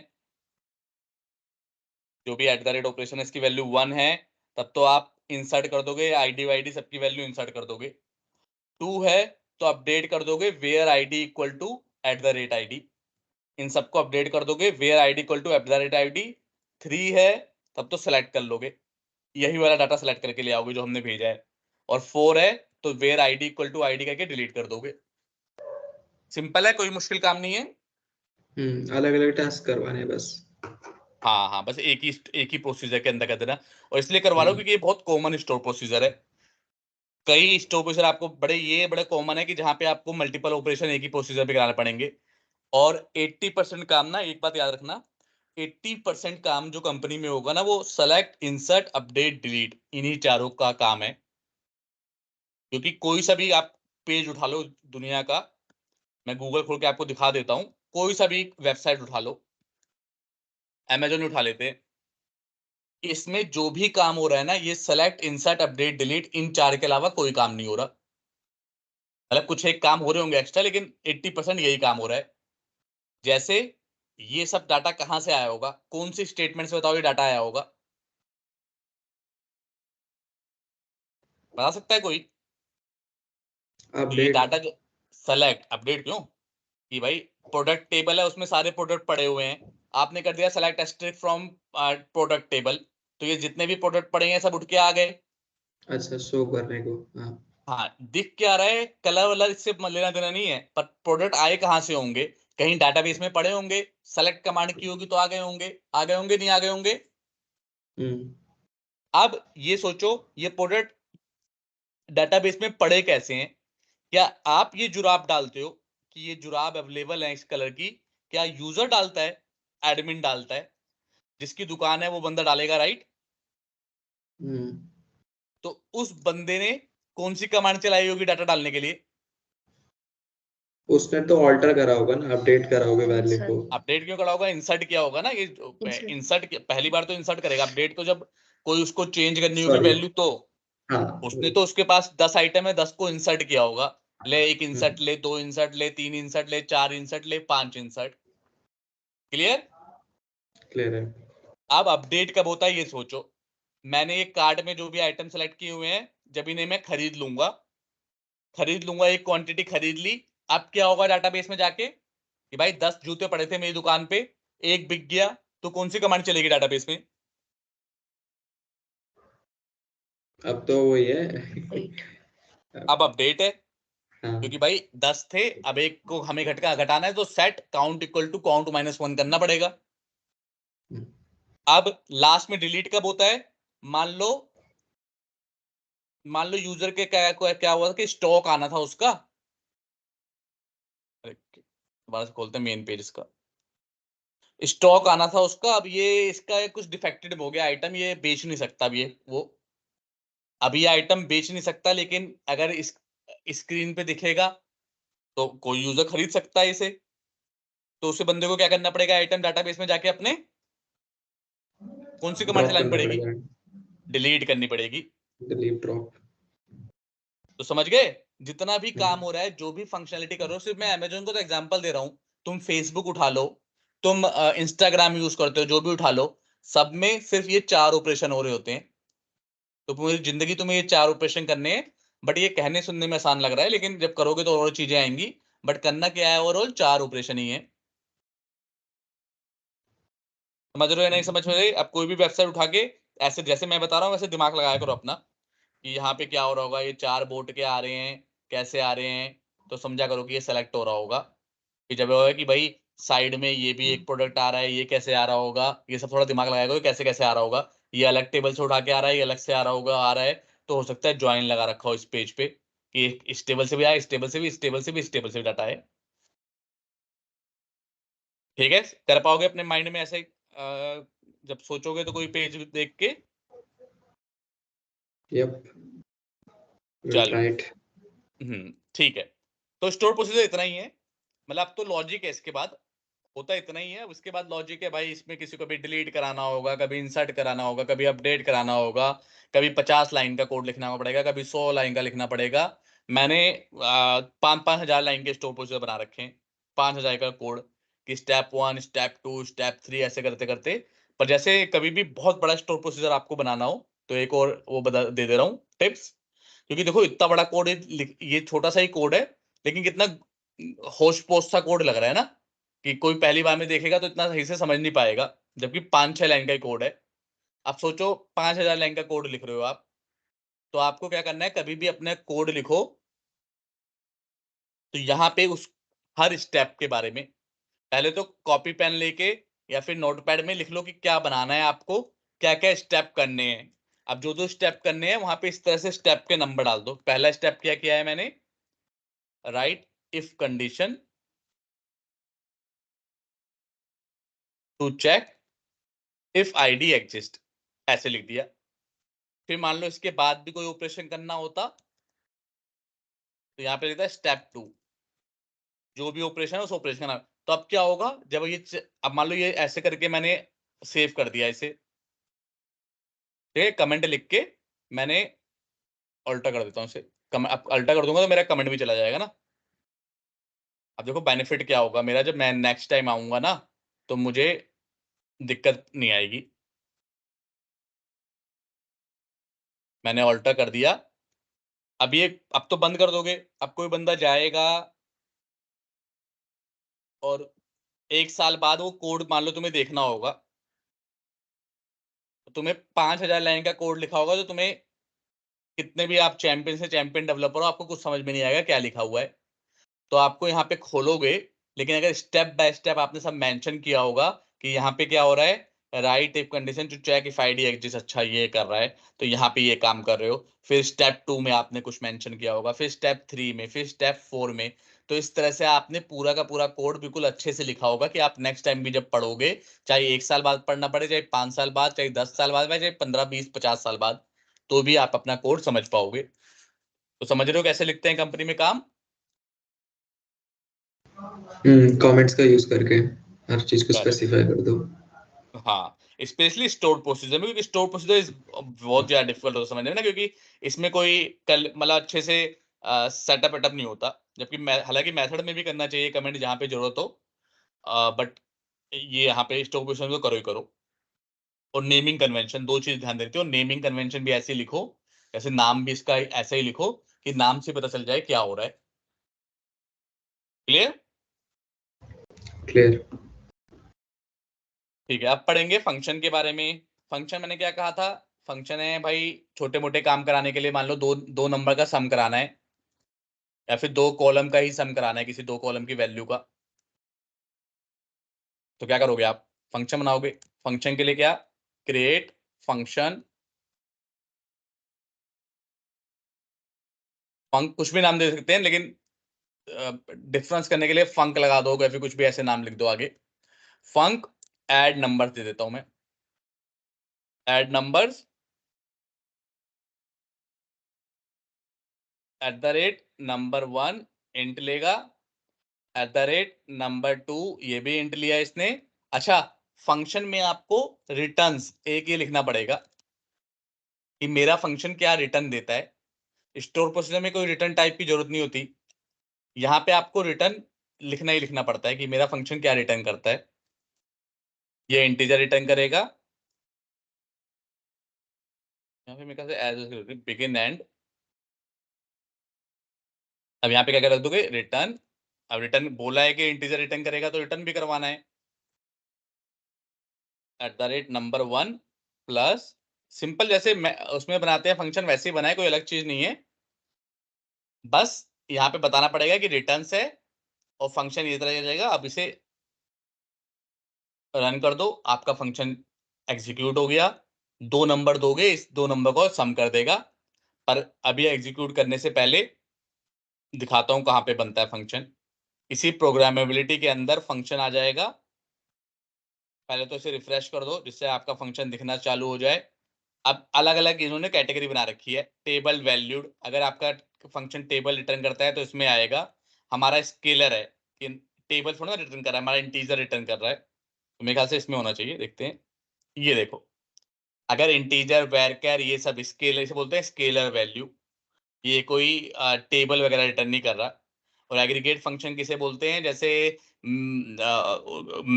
जो भी @ ऑपरेशन है, इसकी वैल्यू 1 है, तब तो आप इंसर्ट कर दोगे आईडी वाईडी सबकी वैल्यू इंसर्ट कर दोगे। 2 है तो अपडेट कर दोगे where ID equal to @id, इन सबको अपडेट कर दोगे where ID equal to @id। 3 है तब तो सेलेक्ट कर लोगे, यही वाला डाटा सेलेक्ट करके ले आओगे जो हमने भेजा है। और 4 है तो where ID equal to ID करके डिलीट कर दोगे। सिंपल है, कोई मुश्किल काम नहीं है। अलग अलग टास्क करवाने हैं बस। हाँ हाँ, बस एक ही प्रोसीजर के अंदर कर देना। और इसलिए करवा लो हम्म, क्योंकि ये बहुत कॉमन स्टोर प्रोसीजर है। कई स्टोर प्रोसीजर आपको बड़े कॉमन है कि जहां पे आपको मल्टीपल ऑपरेशन एक ही प्रोसीजर पे कराने पड़ेंगे। और 80% काम ना, एक बात याद रखना, 80% काम जो कंपनी में होगा ना, वो सेलेक्ट, इंसर्ट, अपडेट, डिलीट, इन्हीं चारों का काम है। क्योंकि कोई सा भी आप पेज उठा लो दुनिया का, मैं गूगल खोल के आपको दिखा देता हूं, कोई सा भी वेबसाइट उठा लो, अमेजोन उठा लेते हैं, इसमें जो भी काम हो रहा है ना, ये सेलेक्ट, इंसर्ट, अपडेट, डिलीट, इन चार के अलावा कोई काम नहीं हो रहा। मतलब कुछ एक काम हो रहे होंगे एक्स्ट्रा, लेकिन 80% यही काम हो रहा है। जैसे ये सब डाटा कहां से आया होगा, कौन सी स्टेटमेंट से बताओ ये डाटा आया होगा, बता सकता है कोई? तो ये अपडेट। डाटा जो सेलेक्ट, अपडेट क्यों, कि भाई प्रोडक्ट टेबल है, उसमें सारे प्रोडक्ट पड़े हुए हैं, आपने कर दिया select asterisk from product table, तो ये जितने भी प्रोडक्ट पड़े हैं सब उठ के आ गए। अच्छा, शो करने को। हाँ। हाँ, दिख क्या रहा है, कलर वलर इससे लेना देना नहीं है, पर प्रोडक्ट आए कहां से होंगे, कहीं डाटाबेस में पड़े होंगे, सेलेक्ट कमांड की होगी तो आ गए होंगे, आ गए होंगे, नहीं आ गए होंगे। हम्म अब ये सोचो, ये प्रोडक्ट डाटाबेस में पड़े कैसे हैं? क्या आप ये जुराब डालते हो कि ये जुराब अवेलेबल है इस कलर की, क्या यूजर डालता है, एडमिन डालता है, जिसकी दुकान है वो बंदा डालेगा, राइट? हम्म तो उस बंदे ने कौन सी कमांड चलाई होगी डाटा डालने के लिए? उसने तो ऑल्टर करा होगा ना, अपडेट करा होगा वैल्यू Insert. को। अपडेट क्यों करा होगा, इंसर्ट किया होगा ना। ये Insert. इंसर्ट पहली बार तो इंसर्ट करेगा, अपडेट तो जब कोई उसको चेंज करनी होगी सॉरी। वैल्यू तो। हाँ, उसने वही। तो उसके पास 10 आइटम है, 10 को इंसर्ट किया होगा। ले 1 इंसर्ट, हम्म ले 2 इंसर्ट, ले 3 इंसर्ट, ले 4 इंसर्ट, ले 5 इंसर्ट। क्लियर? क्लियर है। अब अपडेट कब होता है ये सोचो। मैंने ये कार्ड में जो भी आइटम सेलेक्ट किए हुए हैं, जब इन्हें मैं खरीद लूंगा, एक क्वांटिटी खरीद ली। अब क्या होगा डाटाबेस में जाके कि भाई 10 जूते पड़े थे मेरी दुकान पे, एक बिक गया, तो कौन सी कमांड चलेगी डाटाबेस में? अब तो वही है। Wait. अब अपडेट है। हाँ क्योंकि भाई 10 थे, अब एक को हमें घटाना है, तो set count equal to count -1 करना पड़ेगा। अब लास्ट में डिलीट कब होता है? मान लो यूजर के क्या हुआ कि स्टॉक आना था उसका। दोबारा से खोलते हैं मेन पेज इसका। स्टॉक आना था उसका, अब ये इसका कुछ डिफेक्टेड हो गया आइटम, ये बेच नहीं सकता। अब ये आइटम बेच नहीं सकता, लेकिन अगर इस स्क्रीन पे दिखेगा तो कोई यूजर खरीद सकता है इसे। तो उसे बंदे को क्या करना पड़ेगा? आइटम डाटाबेस में जाके अपने कौन सी कमांड ड्रॉप चलानी करना पड़ेगी? पड़ेगा, डिलीट करनी पड़ेगी। Delete drop. तो समझ गए? जितना भी काम हम्म, हो रहा है, जो भी फंक्शनलिटी कर रहे हो, सिर्फ मैं अमेजोन को तो एग्जांपल दे रहा हूं। तुम फेसबुक उठा लो, तुम इंस्टाग्राम यूज करते हो, जो भी उठा लो, सब में सिर्फ ये 4 ऑपरेशन हो रहे होते हैं। तो पूरी जिंदगी तुम्हें ये 4 ऑपरेशन करने हैं। बट ये कहने सुनने में आसान लग रहा है, लेकिन जब करोगे तो और चीजें आएंगी। बट करना क्या है? ओवरऑल 4 ऑपरेशन ही है। समझ रहे हो या नहीं समझ रहे? अब कोई भी वेबसाइट उठा के ऐसे जैसे मैं बता रहा हूँ वैसे दिमाग लगाया करो अपना, कि यहाँ पे क्या हो रहा होगा, ये 4 बोट के आ रहे हैं, कैसे आ रहे हैं। तो समझा करो कि ये सेलेक्ट हो रहा होगा। कि जब होगा कि भाई साइड में ये भी एक प्रोडक्ट आ रहा है, ये कैसे आ रहा होगा, ये सब थोड़ा दिमाग लगाया करो कैसे कैसे आ रहा होगा। ये अलग टेबल से उठा के आ रहा है, ये अलग से आ रहा होगा, आ रहा है। तो हो सकता है ज्वाइन लगा रखा हो इस पेज पे, कि इस टेबल से भी आया, इस टेबल से भी, इस टेबल से भी, इस टेबल से भी डाटा है। ठीक है? कर पाओगे अपने माइंड में ऐसे जब सोचोगे तो कोई पेज देख के? यप, विल चलो। Try it. ठीक है। तो स्टोर प्रोसीजर इतना ही है। मतलब अब तो लॉजिक है, इसके बाद होता इतना ही है। उसके बाद लॉजिक है भाई, इसमें किसी को भी डिलीट कराना होगा, कभी इंसर्ट कराना होगा, कभी अपडेट कराना होगा, कभी 50 लाइन का कोड लिखना पड़ेगा, कभी 100 लाइन का लिखना पड़ेगा। मैंने 5,000 लाइन के स्टोर प्रोसीजर बना रखे हैं, 5,000 का कोड, कि स्टेप 1, स्टेप 2, स्टेप 3 ऐसे करते करते। पर जैसे कभी भी बहुत बड़ा स्टोर प्रोसीजर आपको बनाना हो, तो एक और वो बता दे दे रहा हूँ टिप्स। क्योंकि देखो इतना बड़ा कोड, ये छोटा सा ही कोड है, लेकिन कितना होश पोश सा कोड लग रहा है ना, कि कोई पहली बार में देखेगा तो इतना सही से समझ नहीं पाएगा, जबकि 5-6 लाइन का ही कोड है। अब सोचो 5,000 लाइन का कोड लिख रहे हो आप, तो आपको क्या करना है? कभी भी अपने कोड लिखो तो यहाँ पे उस हर स्टेप के बारे में पहले तो कॉपी पेन लेके या फिर नोटपैड में लिख लो कि क्या बनाना है आपको, क्या क्या स्टेप करने हैं। अब जो जो स्टेप करने हैं वहां पे इस तरह से स्टेप के नंबर डाल दो। पहला स्टेप क्या किया है मैंने? Write if condition to check if ID exist, ऐसे लिख दिया। फिर मान लो इसके बाद भी कोई ऑपरेशन करना होता, तो यहाँ पे लिखता है स्टेप 2, जो भी ऑपरेशन है उस ऑपरेशन का। तो अब क्या होगा जब अब मान लो ये ऐसे करके मैंने सेव कर दिया इसे, ठीक है? कमेंट लिख के मैंने अल्टर कर देता हूँ इसे। अब अल्टर कर दूंगा तो मेरा कमेंट भी चला जाएगा ना। अब देखो बेनिफिट क्या होगा मेरा, जब मैं नेक्स्ट टाइम आऊंगा ना, तो मुझे दिक्कत नहीं आएगी। मैंने अल्टर कर दिया। अब तो बंद कर दोगे। अब कोई बंदा जाएगा और 1 साल बाद वो कोड मान लो तुम्हें देखना होगा, तो तुम्हें 5,000 लाइन का कोड लिखा होगा, तो तुम्हें कितने भी आप चैंपियन से चैंपियन डेवलपर हो, आपको कुछ समझ में नहीं आएगा क्या लिखा हुआ है। तो आपको यहाँ पे खोलोगे, लेकिन अगर स्टेप बाय स्टेप आपने सब मेंशन किया होगा कि यहाँ पे क्या हो रहा है, write if condition to check if ID exist, अच्छा ये कर रहा है, तो यहाँ पे ये काम कर रहे हो। फिर स्टेप 2 में आपने कुछ मेंशन किया होगा, फिर स्टेप 3 में, फिर स्टेप 4 में। तो इस तरह से आपने पूरा का पूरा कोड बिल्कुल अच्छे से लिखा होगा, कि आप नेक्स्ट टाइम भी जब पढ़ोगे, चाहे 1 साल बाद पढ़ना पड़े, चाहे 5 साल बाद, चाहे 10 साल बाद, चाहे 15, 20, 50 साल बाद, तो भी आप अपना कोड समझ पाओगे। तो समझ रहे हो कैसे लिखते हैं कंपनी में काम? कमेंट्स का यूज करके हर चीज को करेक्ट। स्पेसिफाई कर दो। हाँ, स्पेशली स्टोर प्रोसीजर में, क्योंकि स्टोर प्रोसीजर बहुत ज्यादा डिफिकल्ट होता है समझने में ना, क्योंकि इसमें कोई मतलब अच्छे से सेटअप वेटअप नहीं होता। जबकि हालांकि मेथड में भी करना चाहिए कमेंट जहाँ पे जरूरत हो, बट ये यहाँ पे स्टोर प्रोसीजर तो करो ही करो। और नेमिंग कन्वेंशन, 2 चीज ध्यान देती हो। नेमिंग कन्वेंशन भी ऐसे लिखो, जैसे नाम भी इसका ऐसे ही लिखो कि नाम से पता चल जाए क्या हो रहा है। क्लियर? क्लियर। ठीक है, अब पढ़ेंगे फंक्शन के बारे में। फंक्शन मैंने क्या कहा था? फंक्शन है भाई छोटे मोटे काम कराने के लिए। मान लो दो नंबर का सम कराना है, या फिर 2 कॉलम का ही सम कराना है किसी 2 कॉलम की वैल्यू का, तो क्या करोगे आप? फंक्शन बनाओगे। फंक्शन के लिए क्या? क्रिएट फंक्शन, फंक कुछ भी नाम दे सकते हैं, लेकिन डिफरेंस करने के लिए फंक लगा दो या फिर कुछ भी ऐसे नाम लिख दो आगे। फंक ऐड नंबर दे देता हूं मैं, ऐड नंबर्स नंबर 1 इंट लेगा, नंबर 2 ये भी इंट लिया इसने। अच्छा, फंक्शन में आपको रिटर्न्स एक ये लिखना पड़ेगा कि मेरा फंक्शन क्या रिटर्न देता है। स्टोर प्रोसीजर में कोई रिटर्न टाइप की जरूरत नहीं होती, यहाँ पे आपको रिटर्न लिखना ही लिखना पड़ता है कि मेरा फंक्शन क्या रिटर्न करता है। ये इंटीजर रिटर्न करेगा, यहाँ पे मेरे ख्याल से एज बिगिन एंड, अब यहाँ पे क्या कर दोगे? रिटर्न। अब रिटर्न बोला है कि इंटीजर रिटर्न करेगा तो रिटर्न भी करवाना है, नंबर 1 प्लस, सिंपल जैसे उसमें बनाते हैं फंक्शन वैसे ही बनाए, कोई अलग चीज नहीं है। बस यहाँ पे बताना पड़ेगा कि रिटर्न है और फंक्शन ये तरह जाएगा। अब इसे रन कर दो, आपका फंक्शन एग्जीक्यूट हो गया। 2 नंबर दोगे, इस 2 नंबर को सम कर देगा। पर अभी एग्जीक्यूट करने से पहले दिखाता हूं कहाँ पे बनता है फंक्शन। इसी प्रोग्रामेबिलिटी के अंदर फंक्शन आ जाएगा। पहले तो इसे रिफ्रेश कर दो जिससे आपका फंक्शन दिखना चालू हो जाए। अब अलग अलग इन्होंने कैटेगरी बना रखी है, टेबल वैल्यूड। अगर आपका फंक्शन टेबल रिटर्न करता है तो इसमें आएगा। हमारा स्केलर है कि टेबल थोड़ा रिटर्न कर रहा है, हमारा इंटीजर रिटर्न कर रहा है, तो मेरे ख्याल से इसमें होना चाहिए। देखते हैं, ये देखो, अगर इंटीजर वैरचर ये सब स्केलर से बोलते हैं, स्केलर वैल्यू, ये कोई टेबल वगैरह रिटर्न नहीं कर रहा। और एग्रीगेट फंक्शन किसे बोलते हैं? जैसे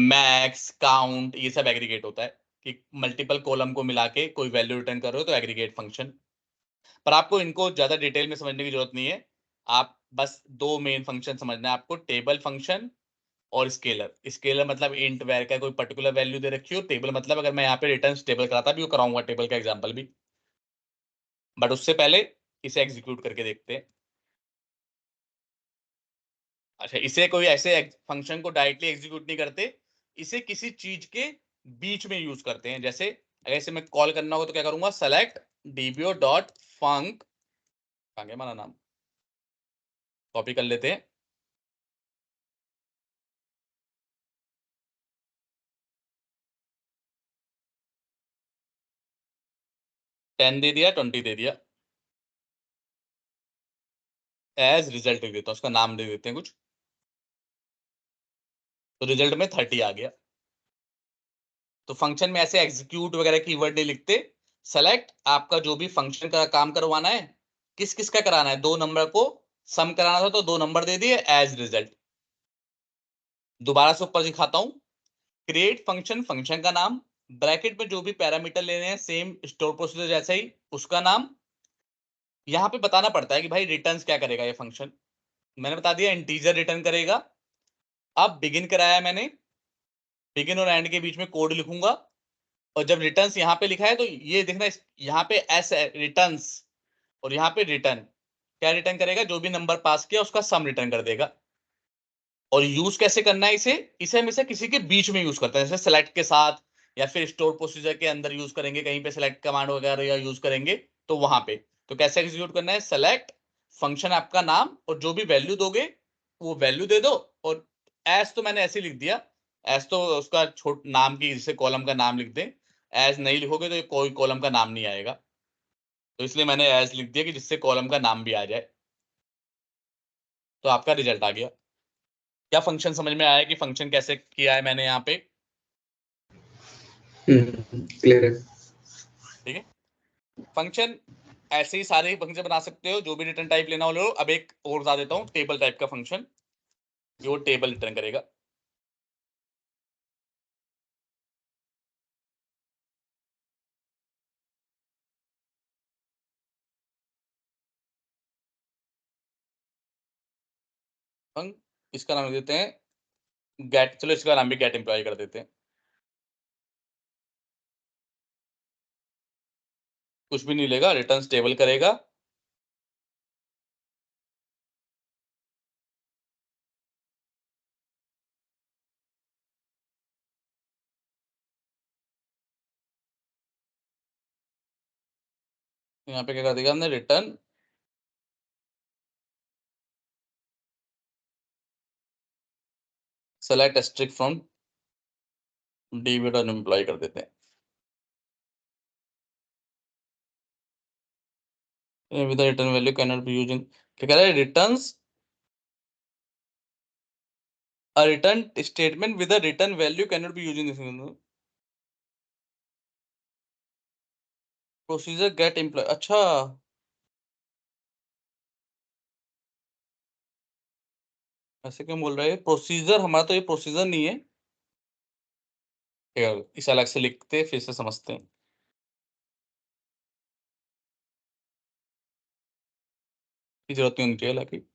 मैक्स, काउंट, ये सब एग्रीगेट होता है कि मल्टीपल कॉलम को मिला के कोई वैल्यू रिटर्न कर रहे हो तो एग्रीगेट फंक्शन। पर आपको इनको ज्यादा डिटेल में समझने की जरूरत नहीं है, आप बस 2 मेन फंक्शन समझना है आपको, टेबल फंक्शन और स्केलर। स्केलर मतलब इंट वैर का कोई पर्टिकुलर वैल्यू दे रखी हो, टेबल मतलब अगर मैं यहाँ पे रिटर्न टेबल कराता भी कराऊंगा, टेबल का एग्जांपल भी। बट उससे पहले इसे एग्जीक्यूट करके देखते हैं। अच्छा, इसे कोई ऐसे फंक्शन को डायरेक्टली एग्जीक्यूट नहीं करते, इसे किसी चीज के बीच में यूज करते हैं। जैसे अगर इसे मैं कॉल करना होगा तो क्या करूंगा? सेलेक्ट dbo डॉट फंक, हमारा नाम कॉपी कर लेते हैं, टेन दे दिया, 20 दे दिया, एज रिजल्ट लिख देता हूं, उसका नाम दे देते हैं कुछ, तो रिजल्ट में 30 आ गया। तो फंक्शन में ऐसे एग्जीक्यूट वगैरह की वर्ड नहीं लिखते। सेलेक्ट, आपका जो भी फंक्शन का काम करवाना है, किस किस का कराना है, 2 नंबर को सम कराना था तो 2 नंबर दे दिए एज रिजल्ट। दोबारा से ऊपर दिखाता हूं, क्रिएट फंक्शन, फंक्शन का नाम, ब्रैकेट में जो भी पैरामीटर लेने हैं सेम स्टोर प्रोसीजर जैसा ही उसका नाम। यहाँ पे बताना पड़ता है कि भाई रिटर्न्स क्या करेगा ये फंक्शन। मैंने बता दिया इंटीजर रिटर्न करेगा। अब बिगिन कराया मैंने, बिगिन और एंड के बीच में कोड लिखूंगा, और जब रिटर्न्स यहाँ पे लिखा है तो ये देखना, यहाँ पे एस रिटर्न्स और यहाँ पे रिटर्न, क्या रिटर्न करेगा? जो भी नंबर पास किया उसका सम रिटर्न कर देगा। और यूज कैसे करना है इसे? इसे हमेशा किसी के बीच में यूज करते हैं, जैसे सेलेक्ट के साथ, या फिर स्टोर प्रोसीजर के अंदर यूज करेंगे, कहीं पे सेलेक्ट कमांड वगैरह या यूज करेंगे तो वहां पे। तो कैसे एग्जीक्यूट करना है? सेलेक्ट फंक्शन आपका नाम, और जो भी वैल्यू दोगे वो वैल्यू दे दो। और एज तो मैंने ऐसे लिख दिया, एज तो उसका छोट नाम की, जैसे कॉलम का नाम लिख दें। एज नहीं लिखोगे तो कोई कॉलम का नाम नहीं आएगा, तो इसलिए मैंने एज लिख दिया कि जिससे कॉलम का नाम भी आ जाए। तो आपका रिजल्ट आ गया। क्या फंक्शन समझ में आया कि फंक्शन कैसे किया है मैंने यहाँ पे? क्लियर है। ठीक है, फंक्शन ऐसे ही सारे फंक्शन बना सकते हो, जो भी रिटर्न टाइप लेना हो लो। अब एक और बता देता हूँ, टेबल टाइप का फंक्शन, जो टेबल रिटर्न करेगा। इसका नाम देते हैं गेट, चलो इसका नाम भी गेट एम्प्लॉय कर देते हैं। कुछ भी नहीं लेगा, रिटर्न टेबल करेगा। यहाँ पे क्या कर देगा हमने, return select asterisk from DB dot employ कर देते हैं। With return value cannot be used, क्या कह रहा है, returns a return statement with a return value cannot be used in this procedure get employee। अच्छा, ऐसे क्यों बोल रहा है, प्रोसीजर हमारा तो ये प्रोसीजर नहीं है, इसे अलग से लिखते फिर से समझते हैं। की जरूरत नहीं होनी चाहिए हालांकि।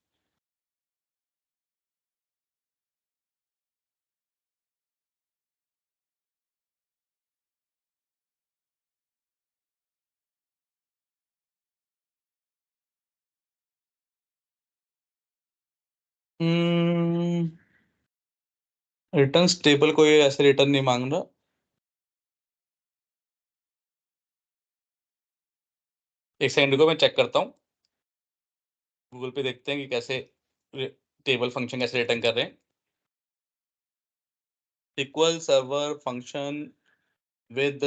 रिटर्न टेबल को ये ऐसे रिटर्न नहीं मांग रहा। एक सेकंड को मैं चेक करता हूँ, गूगल पे देखते हैं कि कैसे टेबल फंक्शन कैसे रिटर्न कर रहे हैं। Equal server function with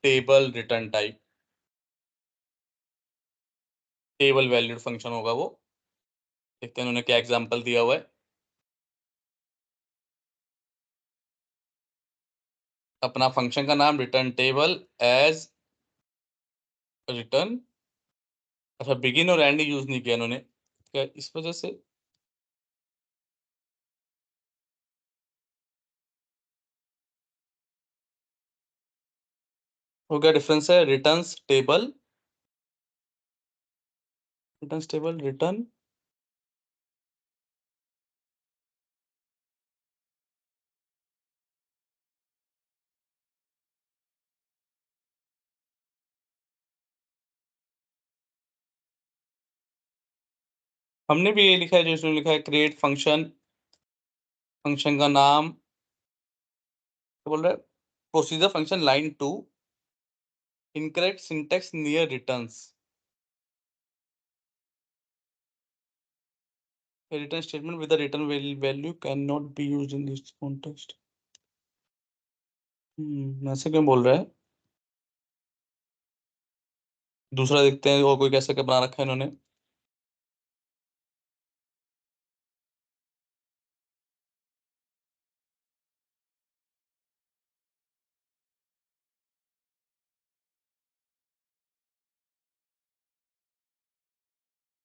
table return type, table valued function होगा वो। देखते हैं उन्होंने क्या एग्जांपल दिया हुआ है। अपना फंक्शन का नाम रिटर्न टेबल एज रिटर्न, अच्छा बिगिन और एंड यूज नहीं किया इन्होंने, क्या इस वजह से। वो क्या डिफरेंस है, returns table, returns table return, हमने भी ये लिखा है जो इसमें लिखा है, क्रिएट फंक्शन, फंक्शन का नाम तो बोल रहा है procedure function line 2, incorrect syntax near returns, return statement with the return value cannot be used in this context. ऐसे क्यों बोल रहा है, दूसरा देखते हैं और कोई कैसे क्या बना रखा है इन्होंने।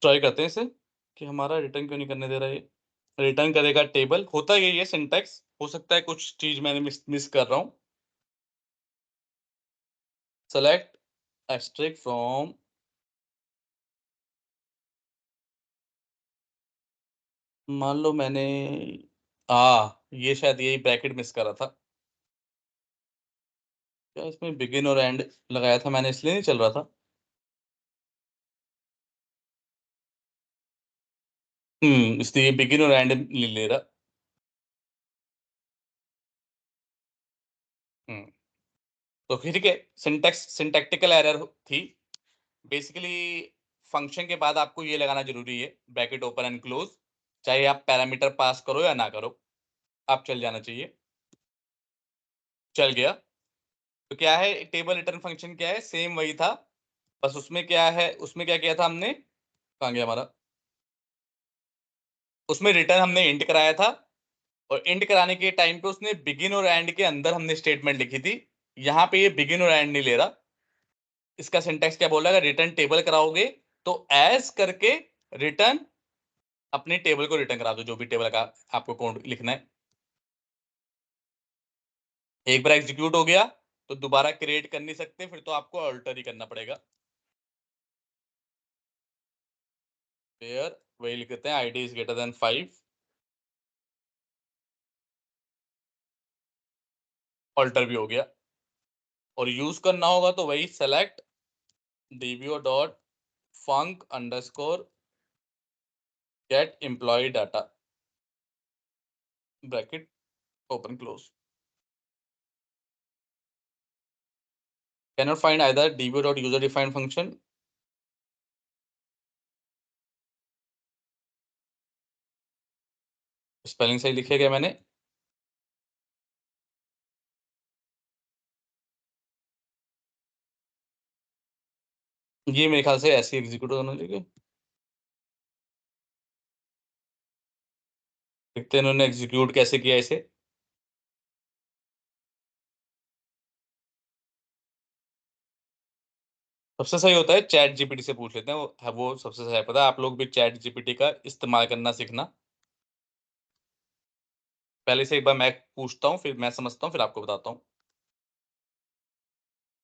ट्राई करते हैं इसे कि हमारा रिटर्न क्यों नहीं करने दे रहा है। रिटर्न करेगा टेबल, होता यही है सिंटैक्स, हो सकता है कुछ चीज मैंने मिस कर रहा हूँ। सेलेक्ट एस्ट्रिक फ्रॉम, मान लो मैंने ये शायद यही ब्रैकेट मिस करा था, क्या इसमें बिगिन और एंड लगाया था मैंने, इसलिए नहीं चल रहा था। इसलिए बिगिन और एंड ले रहा। हम्म तो ठीक है, सिंटैक्टिकल एरर थी बेसिकली। फंक्शन के बाद आपको ये लगाना जरूरी है, ब्रैकेट ओपन एंड क्लोज, चाहे आप पैरामीटर पास करो या ना करो, आप चल जाना चाहिए। चल गया, तो क्या है टेबल रिटर्न फंक्शन, क्या है सेम वही था, बस उसमें क्या है, उसमें क्या किया था हमने, कहाँ गया हमारा, उसमें रिटर्न हमने इंट कराया था, और इंट कराने के टाइम पे उसने बिगिन और एंड के अंदर हमने स्टेटमेंट लिखी थी। यहाँ पे ये बिगिन और एंड नहीं ले रहा। इसका सिंटैक्स क्या बोल रहा है, अगर रिटर्न टेबल कराओगे तो एज करके रिटर्न अपनी टेबल को रिटर्न करा दो, जो भी टेबल का आपको कोड लिखना है। एक बार एग्जीक्यूट हो गया तो दोबारा क्रिएट कर नहीं सकते, फिर तो आपको अल्टर ही करना पड़ेगा। वेयर वही लिखते हैं, ID is greater than 5, alter भी हो गया। और यूज करना होगा तो वही select dbo dot func underscore get employ data, bracket open close, cannot find either dbo dot user defined function spelling सही लिखे क्या मैंने? ये मेरे ख्याल से ऐसे एग्जीक्यूट होना चाहिए। देखते हैं इन्होंने एग्जीक्यूट कैसे किया इसे। सबसे सही होता है चैट जीपीटी से पूछ लेते हैं, वो सबसे सही पता है। आप लोग भी चैट जीपीटी का इस्तेमाल करना सीखना। पहले से एक बार मैं पूछता हूँ, फिर मैं समझता हूँ, फिर आपको बताता हूँ।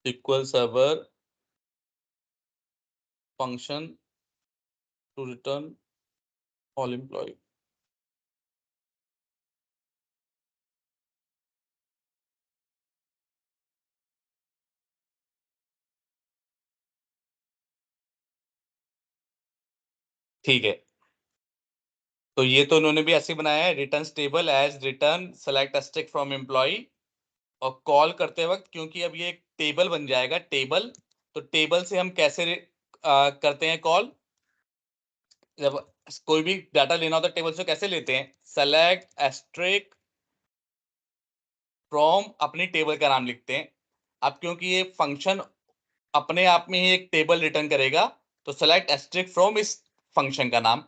SQL server function to return all employ. ठीक है, तो ये तो उन्होंने भी ऐसे बनाया है, return table as return select asterisk from employ. और कॉल करते वक्त क्योंकि अब ये एक टेबल बन जाएगा, टेबल, तो टेबल से हम कैसे करते हैं कॉल? जब कोई भी डाटा लेना होता है टेबल से कैसे लेते हैं? सेलेक्ट एस्टेरिस्क फ्रॉम, अपनी टेबल का नाम लिखते हैं। अब क्योंकि ये फंक्शन अपने आप में ही एक टेबल रिटर्न करेगा, तो सेलेक्ट एस्टेरिस्क फ्रॉम इस फंक्शन का नाम,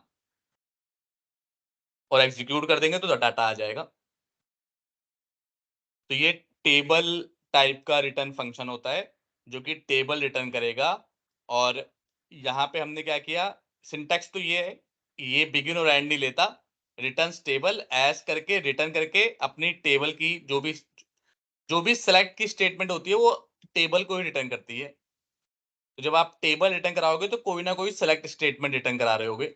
और एग्जीक्यूट कर देंगे तो डाटा आ जाएगा। तो ये टेबल टाइप का रिटर्न फंक्शन होता है जो कि टेबल रिटर्न करेगा। और यहाँ पे हमने क्या किया, सिंटैक्स तो ये है, ये बिगिन और एंड नहीं लेता, रिटर्न टेबल एज करके रिटर्न करके अपनी टेबल की जो भी सेलेक्ट की स्टेटमेंट होती है वो टेबल को ही रिटर्न करती है। तो जब आप टेबल रिटर्न कराओगे तो कोई ना कोई सेलेक्ट स्टेटमेंट रिटर्न करा रहे होगे,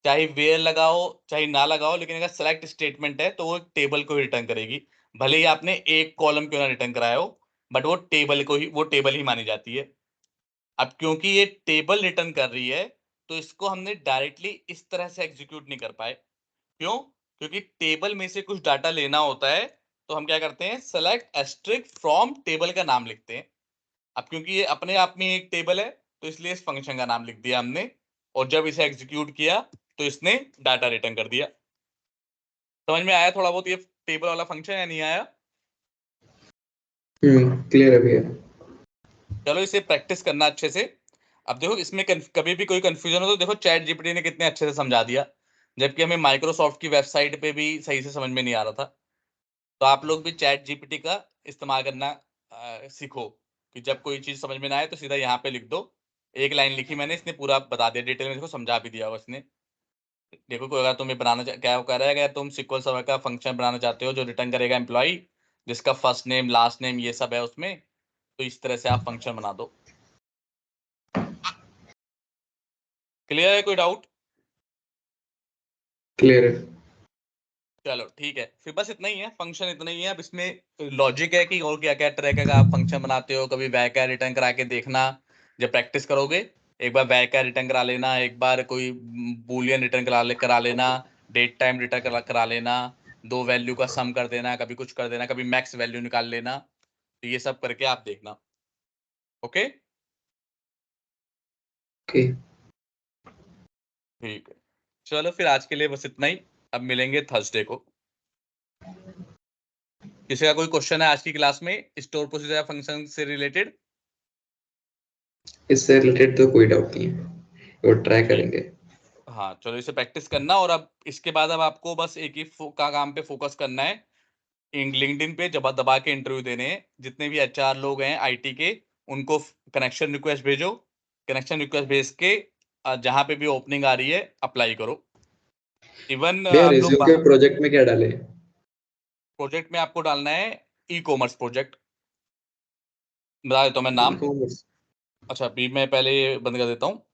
चाहे वेयर लगाओ चाहे ना लगाओ, लेकिन अगर सेलेक्ट स्टेटमेंट है तो वो टेबल को ही रिटर्न करेगी। भले ही आपने एक कॉलम क्यों ना रिटर्न कराया हो, बट वो टेबल ही मानी जाती है। अब क्योंकि ये टेबल रिटर्न कर रही है, तो इसको हमने डायरेक्टली इस तरह से एग्जीक्यूट नहीं कर पाए। क्यों? क्योंकि टेबल में से कुछ डाटा लेना होता है, तो हम क्या करते हैं, सेलेक्ट एस्टेरिस्क फ्रॉम टेबल का नाम लिखते हैं। अब क्योंकि ये अपने आप में एक टेबल है, तो इसलिए इस फंक्शन का नाम लिख दिया हमने, और जब इसे एग्जीक्यूट किया तो इसने डाटा रिटर्न कर दिया। समझ में आया थोड़ा बहुत ये टेबल वाला फंक्शन या नहीं आया? क्लियर है भैया। चलो इसे प्रैक्टिस करना अच्छे से। अब देखो इसमें कभी भी कोई कंफ्यूजन हो तो देखो चैट जीपीटी ने कितने अच्छे से समझा दिया, जबकि हमें माइक्रोसॉफ्ट की वेबसाइट पे भी सही से समझ में नहीं आ रहा था। तो आप लोग भी चैट जीपीटी का इस्तेमाल करना सीखो, कि जब कोई चीज समझ में ना आए तो सीधा यहाँ पे लिख दो। एक लाइन लिखी मैंने, इसने पूरा बता दिया डिटेल में, देखो समझा भी दिया उसने। देखो कोई अगर तुम्हें क्या कह रहा है, अगर तुम SQL सर्वर का फंक्शन बनाना चाहते हो जो रिटर्न करेगा एम्प्लॉय, जिसका फर्स्ट नेम लास्ट नेम ये सब है उसमें, तो इस तरह से आप फंक्शन बना दो। क्लियर है? कोई डाउट? क्लियर है। चलो ठीक है, फिर बस इतना ही है, फंक्शन इतना ही है। अब इसमें लॉजिक है कि और क्या क्या तरह का आप फंक्शन बनाते हो। कभी वैका रिटर्न करा के देखना, जब प्रैक्टिस करोगे एक बार वैका रिटर्न करा लेना, एक बार कोई बूलियन रिटर्न करा लेना, डेट टाइम रिटर्न करा लेना, दो वैल्यू का सम कर देना, कभी कुछ कर देना, कभी मैक्स वैल्यू निकाल लेना। तो ये सब करके आप देखना। Okay okay. ठीक है, चलो फिर आज के लिए बस इतना ही। अब मिलेंगे थर्सडे को। किसी का कोई क्वेश्चन है आज की क्लास में स्टोर प्रोसीजर फंक्शन से रिलेटेड? इससे रिलेटेड तो कोई डाउट नहीं है, वो ट्राई करेंगे। हाँ चलो इसे प्रैक्टिस करना, और अब इसके बाद अब आपको बस एक ही का काम पे फोकस करना है। लिंक्डइन पे जब दबा के इंटरव्यू देने हैं, जितने भी HR लोग हैं IT के, उनको कनेक्शन रिक्वेस्ट भेजो। कनेक्शन रिक्वेस्ट भेज के जहाँ पे भी ओपनिंग आ रही है अप्लाई करो। इवन भैया आप लोग रिज्यूम के प्रोजेक्ट में क्या डाले? प्रोजेक्ट में आपको डालना है ई-कॉमर्स प्रोजेक्ट। बता देता हूँ मैं नाम। ई-कॉमर्स। अच्छा अभी मैं पहले ये बंद कर देता हूँ।